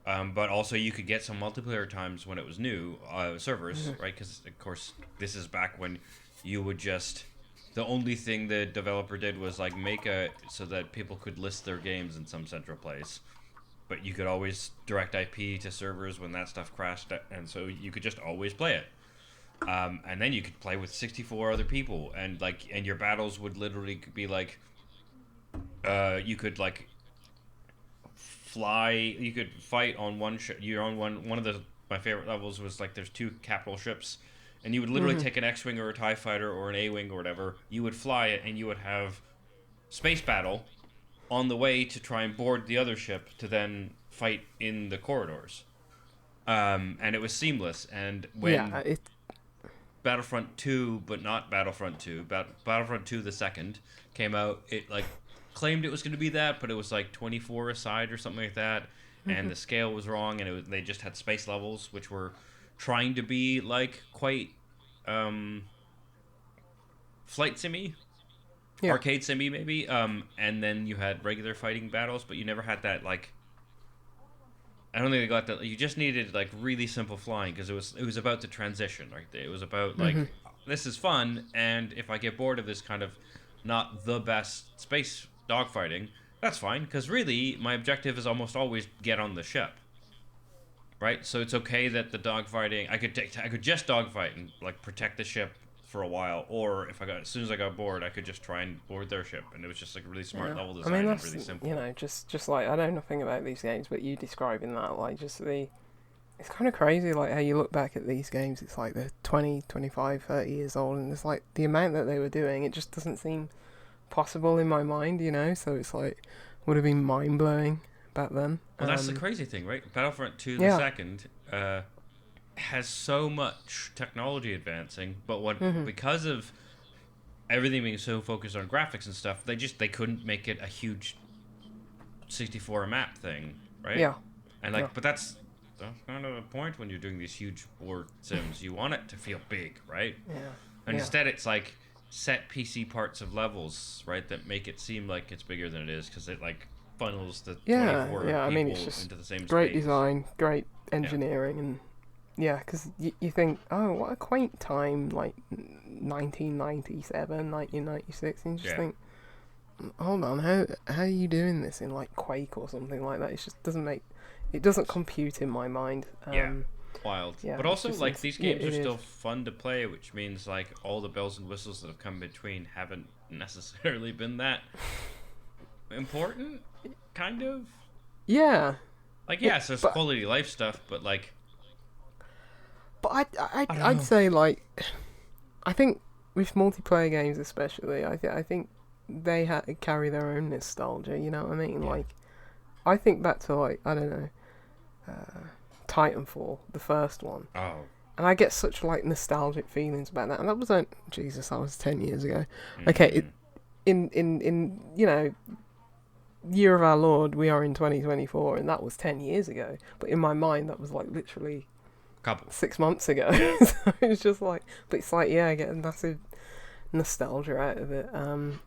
but also you could get some multiplayer times when it was new servers, right? Because of course this is back when you would just, the only thing the developer did was like make so that people could list their games in some central place, but you could always direct IP to servers when that stuff crashed, and so you could just always play it. And then you could play with 64 other people, and your battles would literally be like, you could like fly, you could fight on one ship. You're on one of my favorite levels was like there's 2 capital ships, and you would literally take an X-wing or a TIE fighter or an A-wing or whatever. You would fly it, and you would have space battle on the way to try and board the other ship to then fight in the corridors. And it was seamless. And when Battlefront 2, but not Battlefront 2, Battlefront 2 the second came out, it like claimed it was going to be that, but it was like 24 a side or something like that, and the scale was wrong, and they just had space levels, which were trying to be like quite flight simmy, arcade simmy maybe, and then you had regular fighting battles, but you never had that like, I don't think they got that. You just needed like really simple flying, because it was about the transition, right? It was about like, this is fun, and if I get bored of this kind of not the best space dogfighting, that's fine, because really my objective is almost always get on the ship, right? So it's okay that the dogfighting, I could just dogfight and like protect the ship for a while, or if as soon as I got bored, I could just try and board their ship, and it was just like really smart level design. I mean, and that's, really simple. just like, I know nothing about these games, but you describing that, like, just it's kind of crazy, like, how you look back at these games, it's like they're 20, 25, 30 years old, and it's like, the amount that they were doing, it just doesn't seem possible in my mind, so it's like, would have been mind-blowing back then. Well, that's the crazy thing, right? Battlefront 2 the second has so much technology advancing, but because of everything being so focused on graphics and stuff, they couldn't make it a huge 64 map thing, right? Yeah. And like, but that's kind of the point when you're doing these huge board sims. You want it to feel big, right? Yeah. And instead, it's like set PC parts of levels, right, that make it seem like it's bigger than it is, because it like funnels the 24 people I mean, it's just into the same great space. design, great engineering, and because you think, oh, what a quaint time, like 1997, 1996, and you just think, hold on, how are you doing this in like Quake or something like that? It just doesn't compute in my mind. Wild. Yeah, but also, just like, these games are still is. fun to play, which means like all the bells and whistles that have come between haven't necessarily been that important, kind of. Yeah. Like, yes, there's quality of life stuff, but like. But I'd say, like, I think with multiplayer games especially, I think they carry their own nostalgia. You know what I mean? Yeah. Like, I think back to, like, I don't know, Titanfall, the first one. Oh. And I get such like nostalgic feelings about that. And that was that was 10 years ago. Okay, in year of our Lord, we are in 2024, and that was 10 years ago. But in my mind, that was like literally Couple. 6 months ago. So it's just like, but it's like, yeah, I get a massive nostalgia out of it.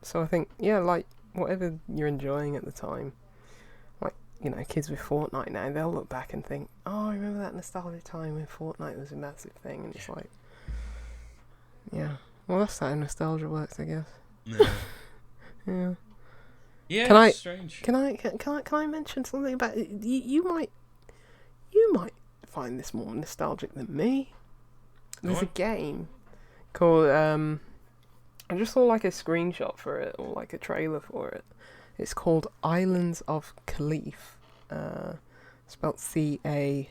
So I think, yeah, like whatever you're enjoying at the time, like, you know, kids with Fortnite now, they'll look back and think, oh, I remember that nostalgia time when Fortnite was a massive thing, and it's like, yeah, well, that's how nostalgia works, I guess. Yeah. Yeah. Yeah, Can it's strange. Can I mention something about you might find this more nostalgic than me. There's a game called I just saw like a screenshot for it or like a trailer for it. It's called Islands of Caliph. Spelled Caliph.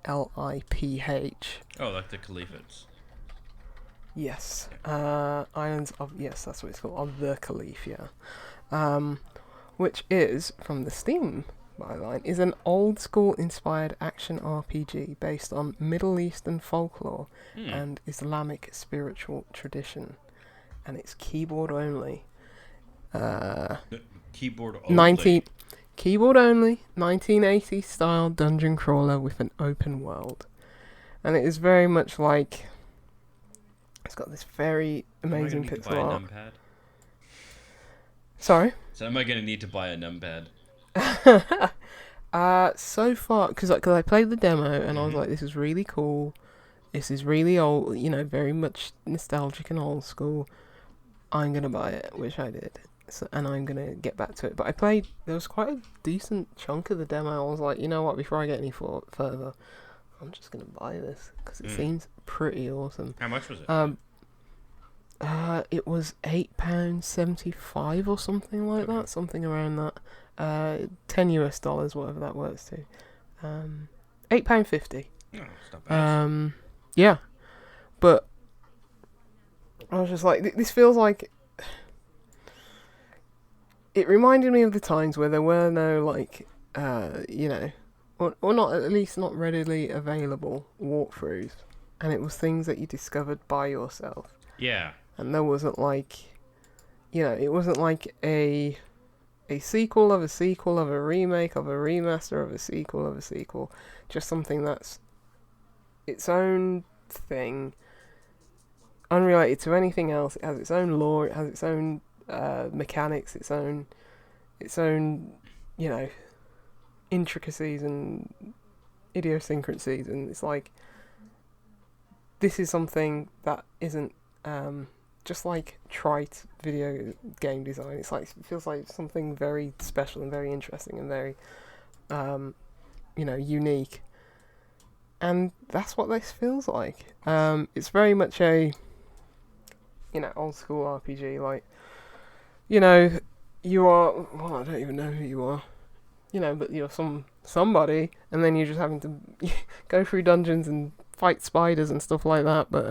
Oh, like the Caliphates. Yes. Islands of, yes, that's what it's called. Of the Caliph, yeah. Which is from the Steam byline, is an old school inspired action RPG based on Middle Eastern folklore and Islamic spiritual tradition, and it's keyboard only. Keyboard only. Keyboard only, 1980s style dungeon crawler with an open world, and it is very much like, it's got this very amazing pixel art. Numpad? Sorry. So am I gonna need to buy a numpad? So far, because I played the demo and I was like, this is really cool. This is really old, you know, very much nostalgic and old school. I'm gonna buy it, which I did. So, and I'm gonna get back to it. But there was quite a decent chunk of the demo. I was like, you know what, before I get any further, I'm just gonna buy this because it seems pretty awesome. How much was it? It was £8.75 or something like that, something around that. $10 whatever that works to. £8.50. No, it's not bad. Yeah, but I was just like, this feels like, it reminded me of the times where there were no like, you know, or not, at least not readily available walkthroughs, and it was things that you discovered by yourself. Yeah. And there wasn't like, you know, it wasn't like a sequel of a sequel of a remake of a remaster of a sequel of a sequel. Just something that's its own thing, unrelated to anything else. It has its own lore. It has its own mechanics. Its own, you know, intricacies and idiosyncrasies. And it's like, this is something that isn't just like trite video game design. It's like, it feels like something very special and very interesting and very you know, unique, and that's what this feels like. It's very much a, you know, old school RPG. Like, you know, you are, well, I don't even know who you are, you know, but you're somebody, and then you're just having to go through dungeons and fight spiders and stuff like that. But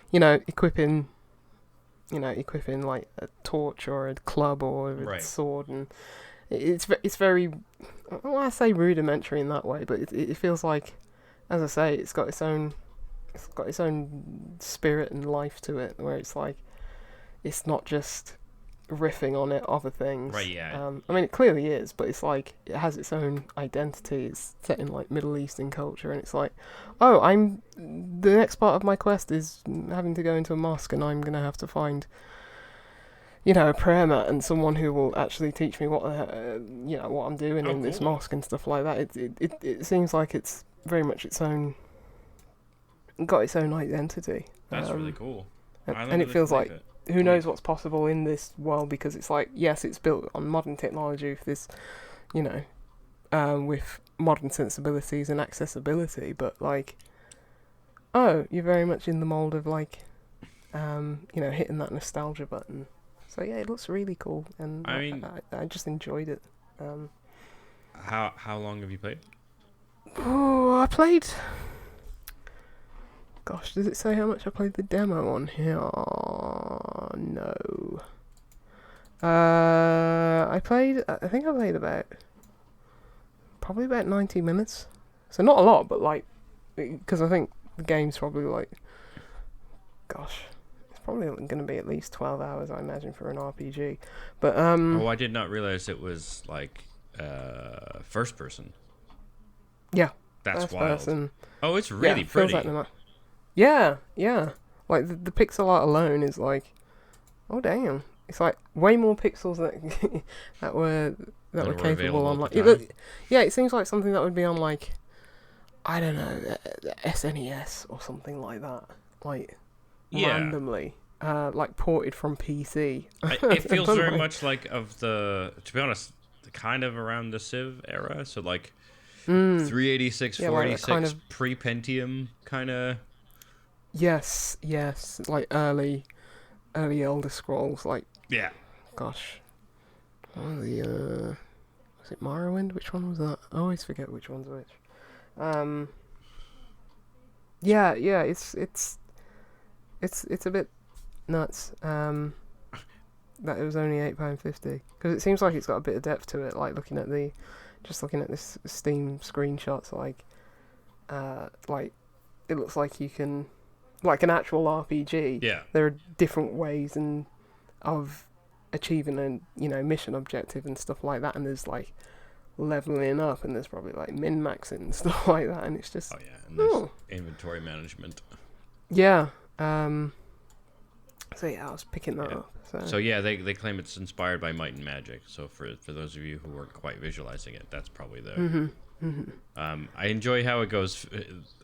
you know, equipping like a torch or a club or a sword, and it's very, well, I say rudimentary in that way, but it feels like, as I say, it's got its own spirit and life to it, where it's like, it's not just riffing on other things. Right, yeah. I mean, it clearly is, but it's like, it has its own identity. It's set in like Middle Eastern culture, and it's like, oh, the next part of my quest is having to go into a mosque, and I'm gonna have to find, you know, a prayer mat and someone who will actually teach me what you know, what I'm doing in this mosque and stuff like that. It seems like it's very much its own identity. That's really cool. And it feels like, who knows what's possible in this world, because it's like, yes, it's built on modern technology with this, you know, with modern sensibilities and accessibility, but like, oh, you're very much in the mold of like, you know, hitting that nostalgia button. So yeah, it looks really cool, and I mean, I just enjoyed it. How long have you played? Oh, I played. Gosh, does it say how much I played the demo on here? Oh, no. I think I played probably about 90 minutes. So not a lot, but like, because I think the game's probably like, gosh, it's probably going to be at least 12 hours, I imagine, for an RPG. But Oh, I did not realize it was like first person. yeah, That's first wild. person. Oh, it's Yeah, really feels pretty. like yeah. Like the pixel art alone is like, oh damn, it's like way more pixels that that were That were capable available on at like the time. yeah, it seems like something that would be on like, I don't know, SNES or something like that, like Yeah. randomly like ported from PC. It feels But, very like, much like of the, to be honest, kind of around the Civ era. So like 386, yeah, like that 486, kind of pre-Pentium kind of. yes, like early Elder Scrolls, like Yeah. gosh, one of the was it Morrowind? Which one was that? I always forget which one's which. Yeah, it's a bit nuts. That it was only £8.50 because it seems like it's got a bit of depth to it. Like looking at this Steam screenshots, like it looks like you can, like an actual RPG. Yeah. There are different ways of achieving a mission objective and stuff like that, and there's like leveling up, and there's probably like min maxing and stuff like that, and it's just Oh yeah, and there's inventory management. yeah. So yeah, I was picking that up. So yeah, they claim it's inspired by Might and Magic. So for those of you who weren't quite visualizing it, that's probably the. I enjoy how it goes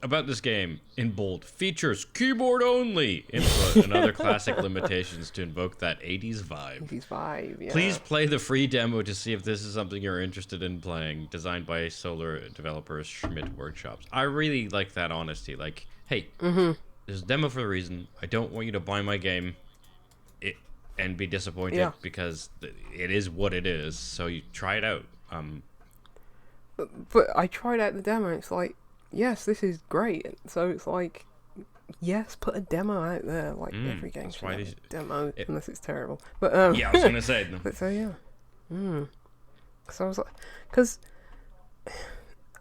about this game in bold. Features keyboard only input and other classic limitations to invoke that 80s vibe. 80s vibe, yeah. Please play the free demo to see if this is something you're interested in playing. Designed by Solar developers Schmidt Workshops. I really like that honesty. Like, hey, there's a demo for a reason. I don't want you to buy my game and be disappointed because it is what it is. So you try it out. But I tried out the demo, and it's like, yes, this is great. So it's like, yes, put a demo out there. Like every game should have a demo, unless it's terrible. But yeah, I was gonna say. But so yeah, So I was like, because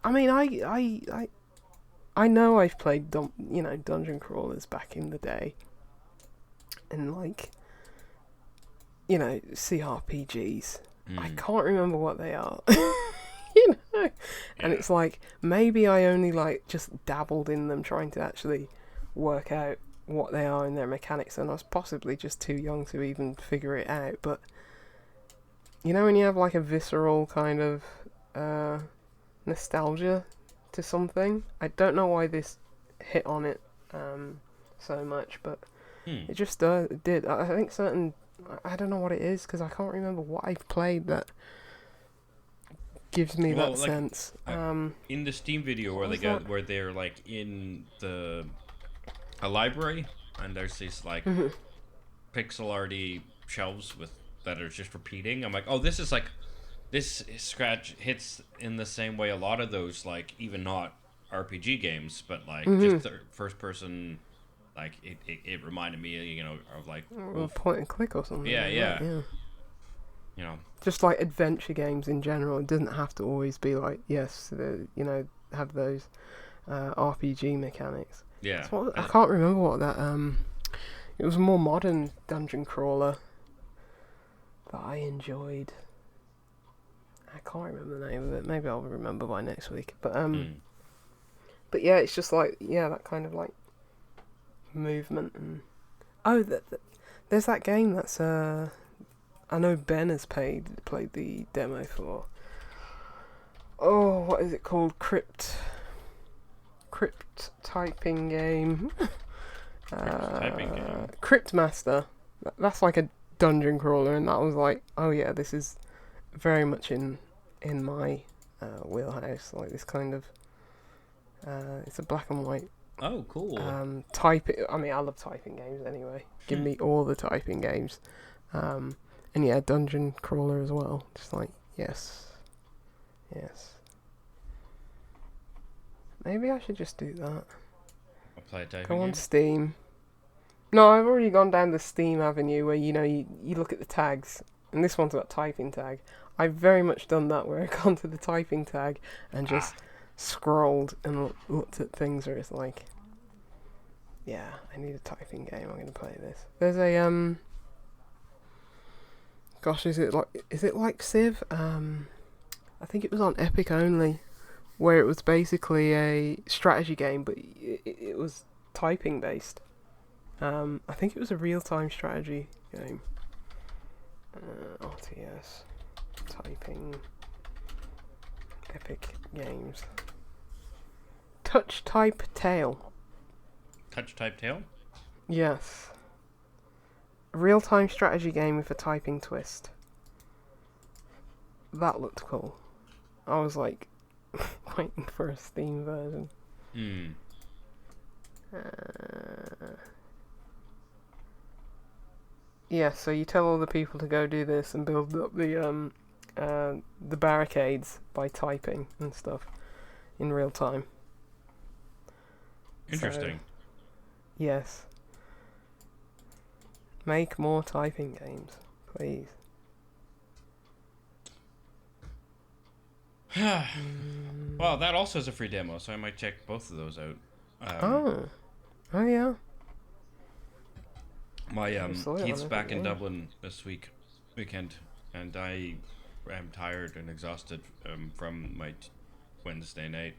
I mean, I know I've played dungeon crawlers back in the day, and like, CRPGs. I can't remember what they are. And it's like, maybe I only like just dabbled in them trying to actually work out what they are and their mechanics, and I was possibly just too young to even figure it out. But when you have like a visceral kind of nostalgia to something, I don't know why this hit on it so much, but it just did. I think I don't know what it is, because I can't remember what I've played that gives me that sense. In the Steam video where they're like in a library, and there's these like pixel arty shelves that are just repeating. I'm like, oh, this scratch hits in the same way a lot of those, like, even not RPG games, but like just first person. Like it reminded me, of like point and click or something. Yeah. Just like adventure games in general. It doesn't have to always be like, have those RPG mechanics. Yeah. I can't remember what that. It was a more modern dungeon crawler that I enjoyed. I can't remember the name of it. Maybe I'll remember by next week. But but yeah, it's just like that kind of like movement and there's that game that's I know Ben has played the demo for. Oh, what is it called? Crypt typing game. Crypt Master. That's like a dungeon crawler, and that was like, oh yeah, this is very much in my wheelhouse. Like this kind of. It's a black and white. Oh, cool. I mean, I love typing games anyway. Give me all the typing games. And yeah, dungeon crawler as well. Just like, yes. Maybe I should just do that. I'll play a typing Go on game. Steam. No, I've already gone down the Steam avenue where, you look at the tags. And this one's got typing tag. I've very much done that, where I've gone to the typing tag and just scrolled and looked at things where it's like, Yeah, I need a typing game. I'm gonna play this. There's a Gosh, is it like Civ? I think it was on Epic only, where it was basically a strategy game, but it was typing based. I think it was a real-time strategy game. RTS typing Epic Games. Touch Type Tale. Touch type tail? Yes. A real-time strategy game with a typing twist. That looked cool. I was like waiting for a Steam version. Yeah, so you tell all the people to go do this and build up the barricades by typing and stuff in real time. Interesting. So, yes. Make more typing games, please. Well, that also is a free demo, so I might check both of those out. Oh yeah. My Keith's back in yeah. Dublin this weekend, and I am tired and exhausted from my Wednesday night,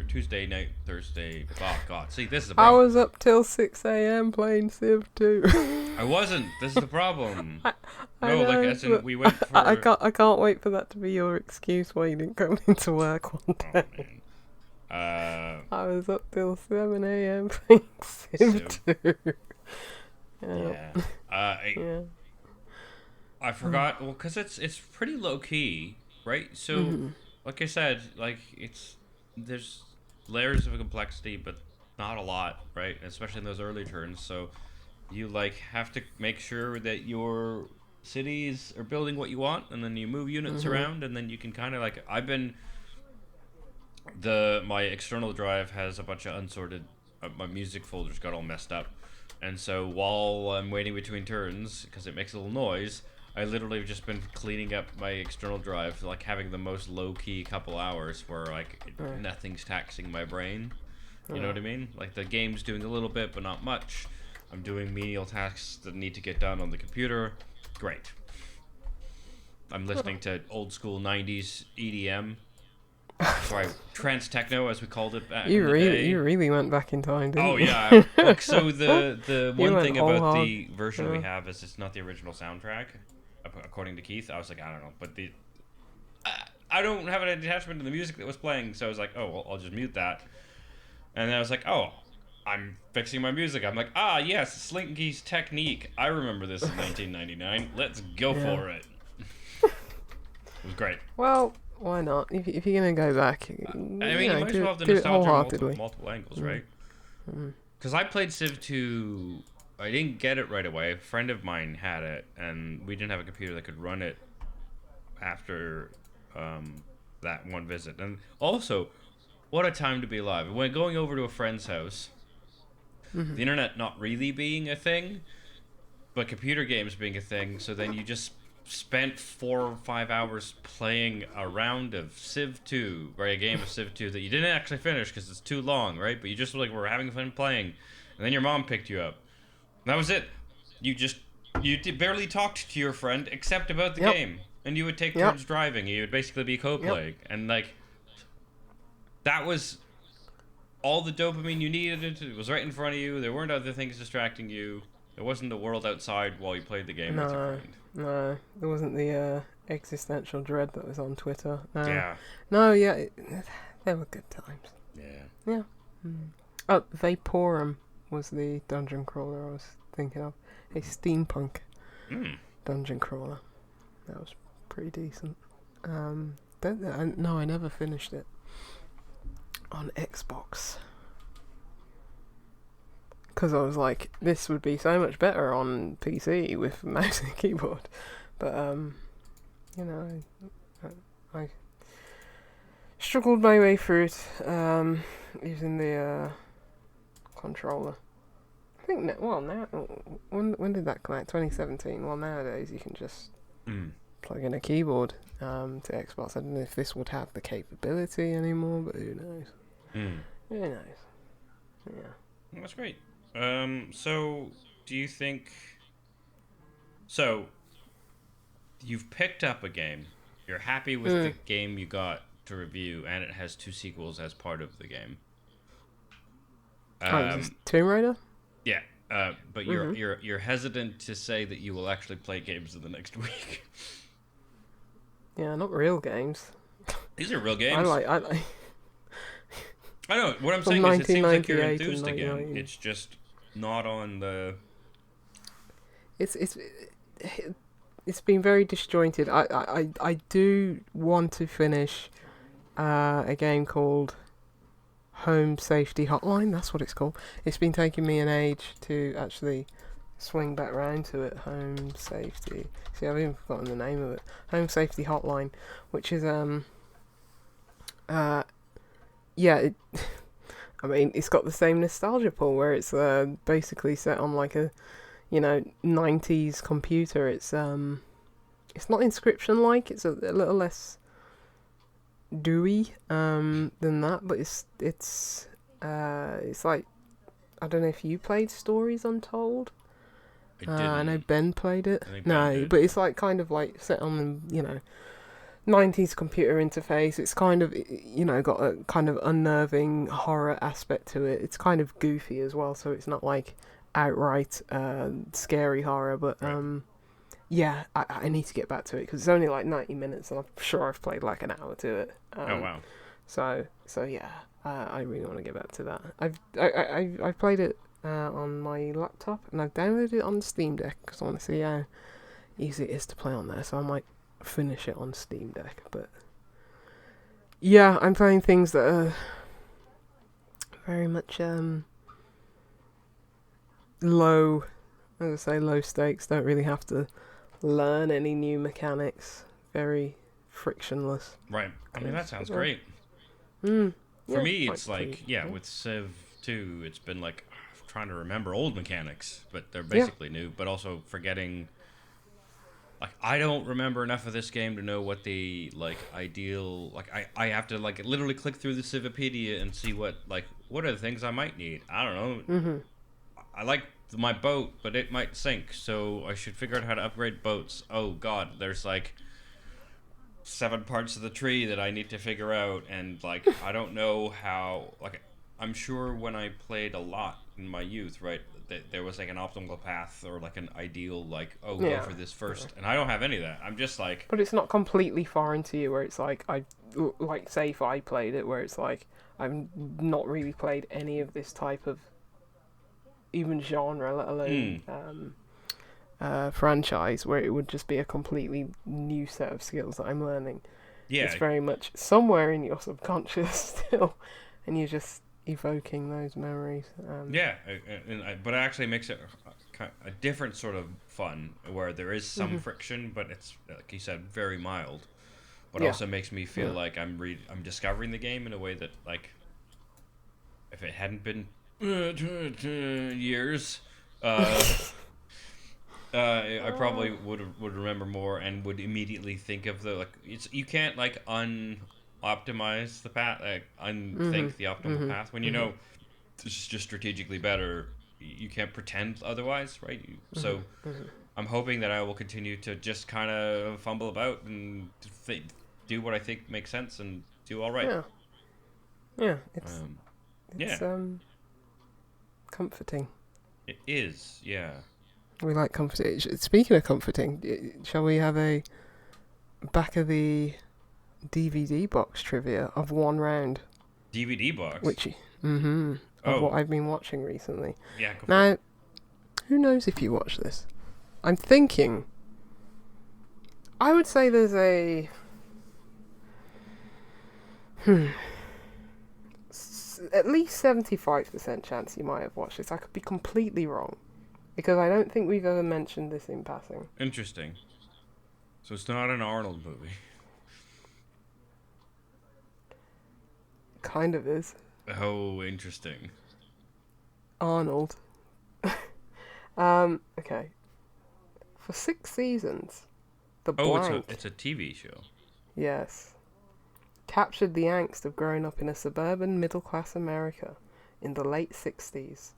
Tuesday night, Thursday. Oh God! See, this is the I problem. was up till 6 a.m. playing Civ 2. I wasn't. This is the problem. I No, know, like as in we went for. I can't wait for that to be your excuse why you didn't come into work one day. Oh, man. I was up till 7 a.m. playing Civ 2. Yeah. Yeah. I forgot. Well, because it's pretty low key, right? So, like I said, like there's layers of complexity, but not a lot, right? Especially in those early turns. So, you like have to make sure that your cities are building what you want, and then you move units around, and then you can kind of like my external drive has a bunch of unsorted. My music folders got all messed up. And so while I'm waiting between turns, because it makes a little noise, I literally have just been cleaning up my external drive, like having the most low-key couple hours where like nothing's taxing my brain. You know what I mean? Like the game's doing a little bit, but not much. I'm doing menial tasks that need to get done on the computer. Great. I'm listening to old school 90s EDM. Sorry, trance techno, as we called it back in the day. You really went back in time, didn't you? Oh yeah. Look, so the You one went thing all about hog. the version we have is it's not the original soundtrack, according to Keith. I was like, I don't know, but I don't have an attachment to the music that was playing, so I was like, oh, well, I'll just mute that. And then I was like, oh, I'm fixing my music. I'm like, yes, Slinky's Technique. I remember this in 1999. Let's go for it. It was great. Well, why not? If you're gonna go back, I mean, you might as well have the do it nostalgia wholeheartedly. multiple angles, right? Because I played Civ 2. I didn't get it right away. A friend of mine had it, and we didn't have a computer that could run it after that one visit. And also, what a time to be alive. When going over to a friend's house, the internet not really being a thing, but computer games being a thing, so then you just spent 4 or 5 hours playing a round of Civ 2, right? A game of Civ 2 that you didn't actually finish because it's too long, right? But you just were having fun playing, and then your mom picked you up. And that was it. You barely talked to your friend except about the game, and you would take turns driving. You would basically be co-playing, and like that was all the dopamine you needed. It was right in front of you. There weren't other things distracting you. There wasn't the world outside while you played the game with your friend. No, there wasn't the existential dread that was on Twitter. Yeah. No, yeah, they were good times. Yeah. Yeah. Oh, Vaporum was the dungeon crawler I was thinking of. A steampunk dungeon crawler. That was pretty decent. No, I never finished it on Xbox. Because I was like, this would be so much better on PC with mouse and keyboard. But, you know, I struggled my way through it using the controller. I think, now, when did that come out? 2017. Well, nowadays you can just plug in a keyboard to Xbox. I don't know if this would have the capability anymore, but who knows? Who knows? Yeah. Well, that's great. So do you think so? You've picked up a game. You're happy with the Mm. game you got to review, and it has two sequels as part of the game. Oh, is this Um, Tomb Raider? yeah. But you're Mm-hmm. you're you're hesitant to say that you will actually play games in the next week. Yeah, not real games. These are real I games. like I like I know. What I'm from saying is, it seems like you're 1998 and enthused again. 99. It's just not on the. It's it's been very disjointed. I do want to finish a game called Home Safety Hotline. That's what it's called. It's been taking me an age to actually swing back round to it. Home Safety. See, I've even forgotten the name of it. Home Safety Hotline, which is uh yeah. I mean, it's got the same nostalgia pull where it's basically set on like a 90s computer. It's not Inscription like. It's a little less dewy than that, but it's like, I don't know if you played Stories Untold. I I know didn't. Ben played it. I think Ben No, did. but it's like kind of like set on the 90s computer interface. It's kind of got a kind of unnerving horror aspect to it. It's kind of goofy as well, so it's not like outright scary horror, but Right. yeah, I need to get back to it because it's only like 90 minutes, and I'm sure I've played like an hour to it. Oh wow. So yeah, I really want to get back to that. I've played it on my laptop, and I've downloaded it on the Steam Deck because I want to see how easy it is to play on there. So I might finish it on Steam Deck. But yeah, I'm playing things that are very much low. As I say, low stakes. Don't really have to learn any new mechanics. Very frictionless. Right. I mean, that sounds Yeah. great. Mm, For yeah, me, like it's pretty like, yeah, cool. with Civ 2, it's been like trying to remember old mechanics, but they're Yeah. basically new, but also forgetting. Like, I don't remember enough of this game to know what the, like, ideal. Like, I have to, like, literally click through the Civipedia and see what are the things I might need. I don't know. Mhm. I like my boat, but it might sink, so I should figure out how to upgrade boats. Oh, God, there's, like, 7 parts of the tree that I need to figure out, and like I don't know how. Like I'm sure when I played a lot in my youth, right, there was like an optimal path or like an ideal, like go Yeah. for this Yeah. first, and I don't have any of that. I'm just like, But it's not completely foreign to you, where it's like like say if I played it, where it's like I've not really played any of this type of even genre, let alone mm, franchise, where it would just be a completely new set of skills that I'm learning. It's yeah, very much somewhere in your subconscious still, and you're just evoking those memories. yeah, but it actually makes it a different sort of fun where there is some Mhm. friction, but it's like you said, very mild. But Yeah. also makes me feel Yeah. like I'm discovering the game in a way that like if it hadn't been years, uh, I probably would remember more and would immediately think of the like. It's you can't like optimize the path, like Mhm. unthink the optimal Mhm. path when you Mhm. know this is just strategically better. You can't pretend otherwise, right? Mhm. So Mhm. I'm hoping that I will continue to just kind of fumble about and do what I think makes sense and do all right. Yeah. Yeah. Um, It's yeah, comforting. it is. Yeah. We like comforting. Speaking of comforting, shall we have a back of the DVD box trivia of one round, DVD box. which mm-hmm, of what Oh, I've been watching recently. yeah, go for it. Now, who knows if you watch this? I'm thinking. I would say there's a at least 75% chance you might have watched this. I could be completely wrong because I don't think we've ever mentioned this in passing. Interesting. So it's not an Arnold movie. Kind of is. Oh, interesting. Arnold. Okay. For 6 seasons, The Oh, Blank, it's a TV show. yes, captured the angst of growing up in a suburban middle class America in the late 60s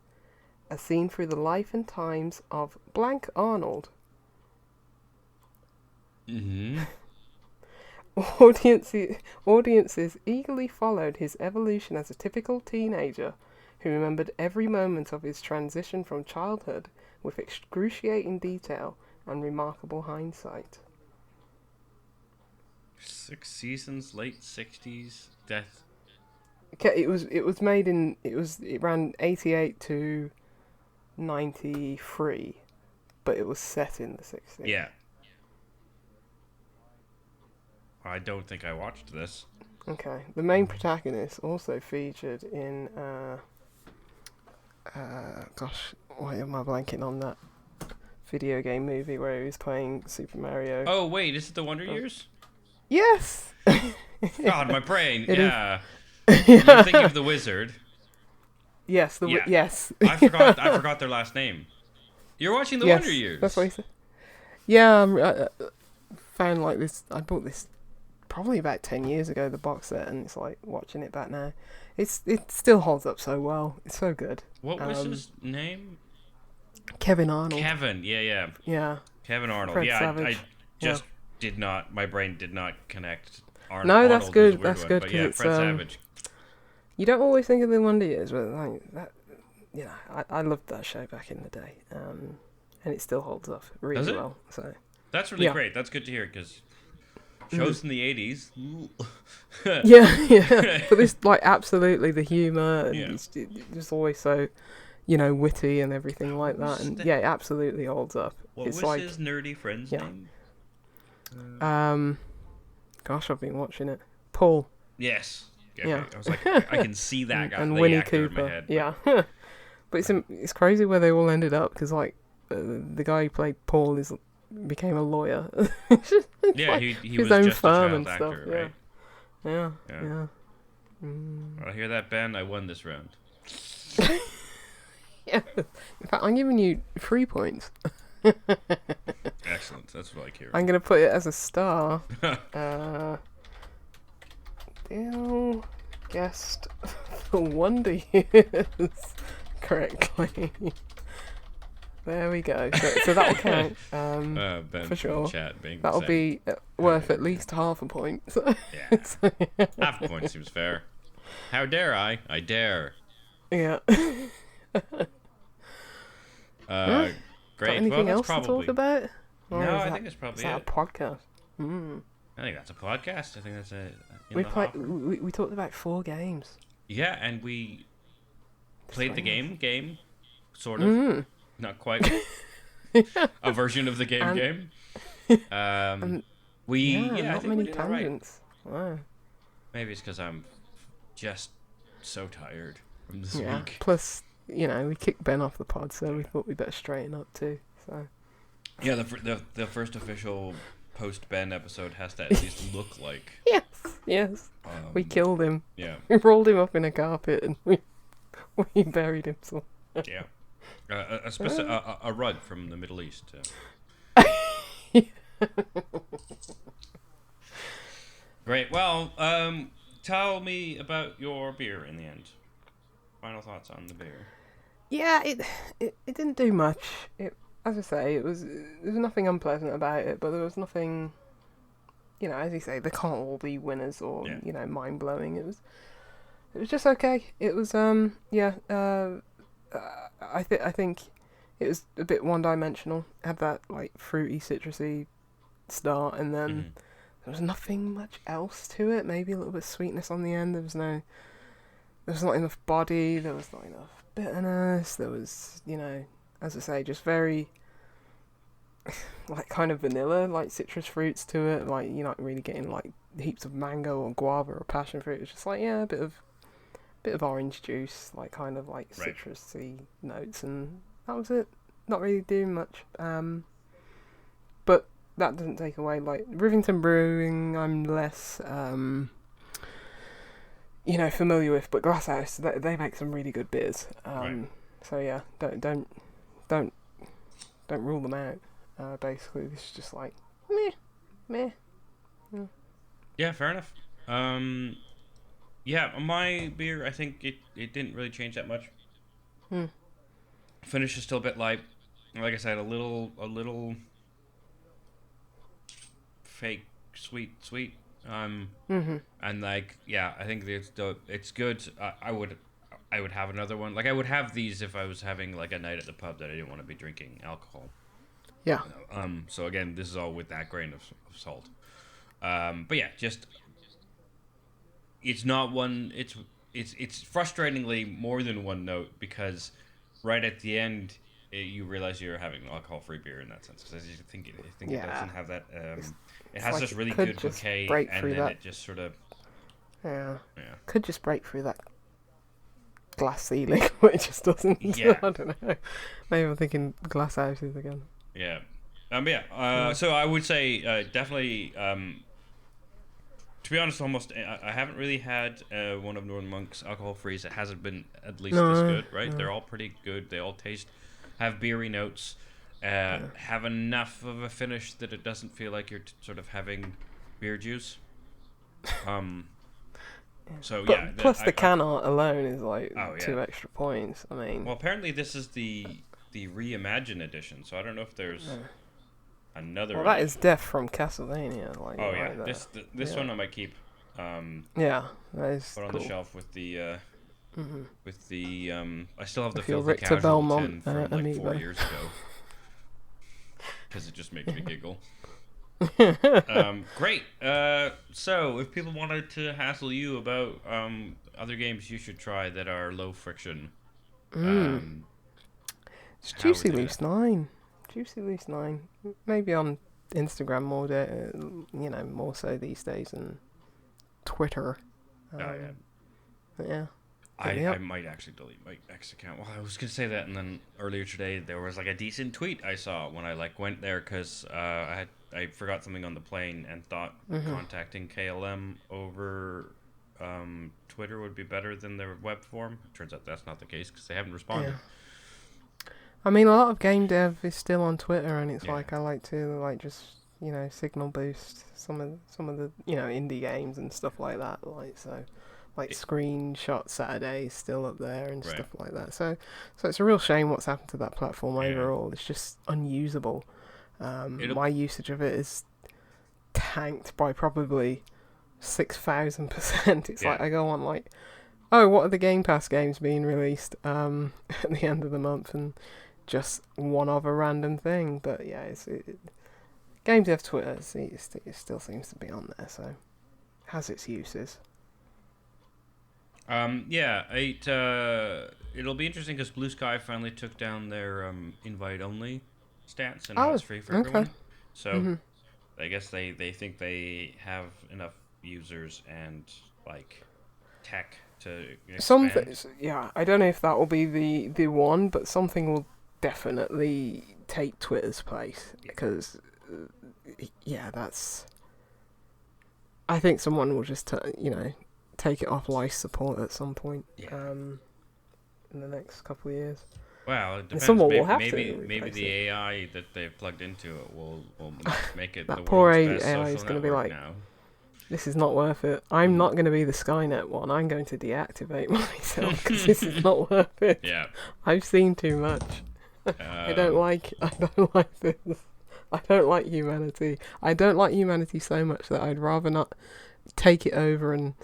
A scene through the life and times of blank Arnold. Mm-hmm. Audiences eagerly followed his evolution as a typical teenager who remembered every moment of his transition from childhood with excruciating detail and remarkable hindsight. 6 seasons, late 60s, death. Okay, it ran 88 to 93, but it was set in the 60s. Yeah. I don't think I watched this. Okay, the main protagonist also featured in gosh, why am I blanking on that video game movie where he was playing Super Mario? Oh, wait, is it the Wonder Years? Yes. God, my brain. It yeah. You're thinking of the Wizard. Yes, Yeah. yes. I forgot their last name. You're watching the Yes, Wonder Years. that's what he said. Yeah, I found like this. I bought this probably about 10 years ago, the box set, and it's like watching it back now. It still holds up so well. It's so good. What was his name? Kevin Arnold. Kevin. Yeah. Yeah. Kevin Arnold. Fred yeah, Savage. I just did not. My brain did not connect. No, that's Arnold good. was a weird That's one, good but because yeah, it's Fred Savage. You don't always think of the Wonder Years, but like that. Yeah, I loved that show back in the day, and it still holds up really well. So that's really great. That's good to hear because shows in the 80s. yeah. But this like absolutely the humor and Yeah. it's just always so, witty and everything like that, and it absolutely holds up. What it's was like, his nerdy friend's name? Gosh, I've been watching it. Paul. Yes. Okay. Yeah. I was like, I can see that guy. And the Winnie actor Cooper. in my head. Yeah. But it's crazy where they all ended up because like the guy who played Paul became a lawyer. Yeah, like, he his was own just a firm child and actor, stuff. right? Yeah. I hear that, Ben. I won this round. Yeah. In fact, I'm giving you 3 points. Excellent. That's what I like hearing. I'm gonna put it as a star. Dale guessed the Wonder Years correctly. There we go. So that'll count. Ben for sure. Chat being That'll the be worth at least half a point. yeah. Half a point seems fair. How dare I? I dare. Yeah. Great. Got anything else to talk about? Or No, is I that- think that's probably is that it. a podcast? Mm. I think that's a podcast. I think that's a. We talked about 4 games. Yeah, and we played the Strange. game, sort of. Not quite. A version of the game. I not think we many did all right. tangents. Wow. Maybe it's because I'm just so tired from this Yeah. week. Plus, we kicked Ben off the pod, so we thought we'd better straighten up too. So. Yeah, the first official post Ben episode has to at least look like. Yes. We killed him. Yeah. We rolled him up in a carpet and we buried him. So. Yeah. A rug from the Middle East. Great. Well, tell me about your beer in the end. Final thoughts on the beer. Yeah, it didn't do much. As I say, there was nothing unpleasant about it, but there was nothing, as you say, they can't all be winners or mind blowing. It was just okay. It was I think it was a bit one dimensional. Had that like fruity, citrusy start, and then there was nothing much else to it. Maybe a little bit of sweetness on the end. There was not enough body. There was not enough bitterness. There was, as I say, just very like kind of vanilla, like citrus fruits to it. Like you're not really getting like heaps of mango or guava or passion fruit. It's just like a bit of orange juice, like kind of like citrusy notes, and that was it. Not really doing much. But that doesn't take away like Rivington Brewing. I'm less familiar with, but Glasshouse they make some really good beers. So yeah, don't rule them out. Basically, this is just like meh. Yeah, fair enough. Yeah, my beer, I think it didn't really change that much. Finish is still a bit light. Like I said, a little fake sweet. And like, yeah, I think it's good. I would have another one. Like I would have these if I was having like a night at the pub that I didn't want to be drinking alcohol. Yeah. So again, this is all with that grain of salt. But yeah, just it's not one. It's frustratingly more than one note because right at the end you realize you're having alcohol-free beer in that sense because I think it Yeah. doesn't have that. It It's has like this it really could good just bouquet, break and through then that. it just sort of Yeah. yeah. Could just break through that glass ceiling, but it just doesn't. Yeah. I don't know. Maybe I'm thinking glass houses again. Yeah. Yeah. Yeah. So I would say definitely. To be honest, almost I haven't really had one of Northern Monk's alcohol frees that hasn't been at least this No. good. Right? No. They're all pretty good. They all have beery notes. Yeah. Have enough of a finish that it doesn't feel like you're sort of having beer juice. So But yeah. plus the can art alone is like Oh, yeah. 2 extra points. I mean, Well, apparently this is the Reimagine edition. So I don't know if there's another. well, that edition. is Death from Castlevania. Like, Oh right yeah, there. this Yeah. one I might keep. Yeah, that is Put on cool. the shelf with the I still have the With your filthy Richter casual Belmont, tin from like 4 amiibo. years ago because it just makes me giggle. Great. So if people wanted to hassle you about other games you should try that are low friction, It's how would Juicy they do Loose 9. Juicy Loose 9. Maybe on Instagram more, more so these days than Twitter. oh yeah. But yeah. I might actually delete my X account. Well, I was gonna say that, and then earlier today there was like a decent tweet I saw when I like went there because I forgot something on the plane and thought contacting KLM over Twitter would be better than their web form. Turns out that's not the case because they haven't responded. Yeah. I mean, a lot of game dev is still on Twitter, and it's Yeah. like I like to just signal boost some of the indie games and stuff like that. Like so. Like Screenshot Saturday is still up there and Right. stuff like that. So it's a real shame what's happened to that platform Yeah. overall. It's just unusable. My usage of it is tanked by probably 6,000%. It's Yeah. like I go on like, oh, what are the Game Pass games being released at the end of the month, and just one of a random thing. But yeah, Game Dev Twitter, it still seems to be on there, so it has its uses. It'll be interesting because Blue Sky finally took down their invite only stance and now it's free for everyone. So I guess they think they have enough users and like tech to expand. Yeah, I don't know if that will be the one, but something will definitely take Twitter's place because that's. I think someone will just take it off life support at some point in the next couple of years. Well, it depends. Someone will have maybe to maybe replace the it. AI that they've plugged into it will make it That the poor world's best AI social is going to be network like, now. this is not worth it. I'm not going to be the Skynet one. I'm going to deactivate myself because this is not worth it. Yeah. I've seen too much. I don't like this. I don't like humanity. I don't like humanity so much that I'd rather not take it over and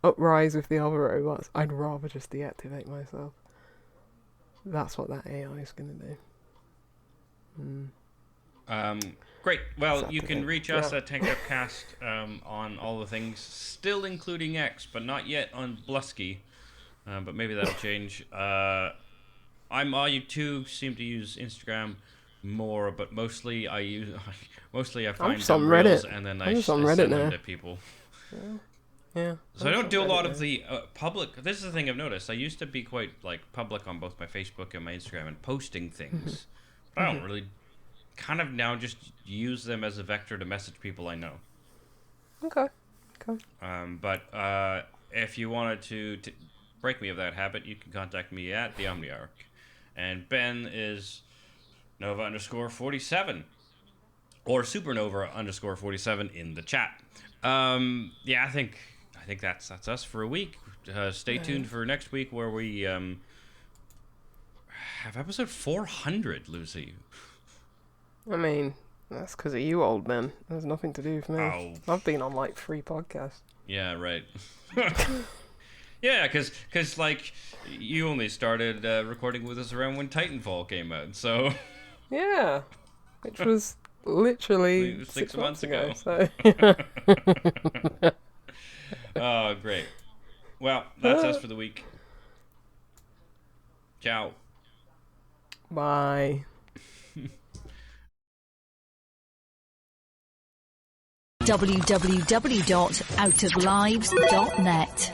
uprise with the other robots. I'd rather just deactivate myself. That's what that AI is going to do. Great. Well, Sad you to can think. reach us Yeah. at TankUpCast on all the things, still including X, but not yet on Blusky. But maybe that'll change. I too seem to use Instagram more, but mostly I find just on some reels Reddit. and then I'm I just on send Reddit them now. to people. Yeah. So I don't do a lot of the public. This is the thing I've noticed. I used to be quite like public on both my Facebook and my Instagram and posting things, but I don't really. Kind of now just use them as a vector to message people I know. Okay. But if you wanted to break me of that habit, you can contact me at the Omniarch, and Ben is Nova_47 or Supernova_47 in the chat. I think that's us for a week. Stay tuned for next week where we have episode 400, Lucy. I mean, that's because of you, old man. There's nothing to do with me. Oh. I've been on like 3 podcasts. Yeah, right. Yeah, because like, you only started recording with us around when Titanfall came out, so... Yeah, which was literally 6 months ago. So. Oh, great. Well, that's us for the week. Ciao. Bye. www.outoflives.net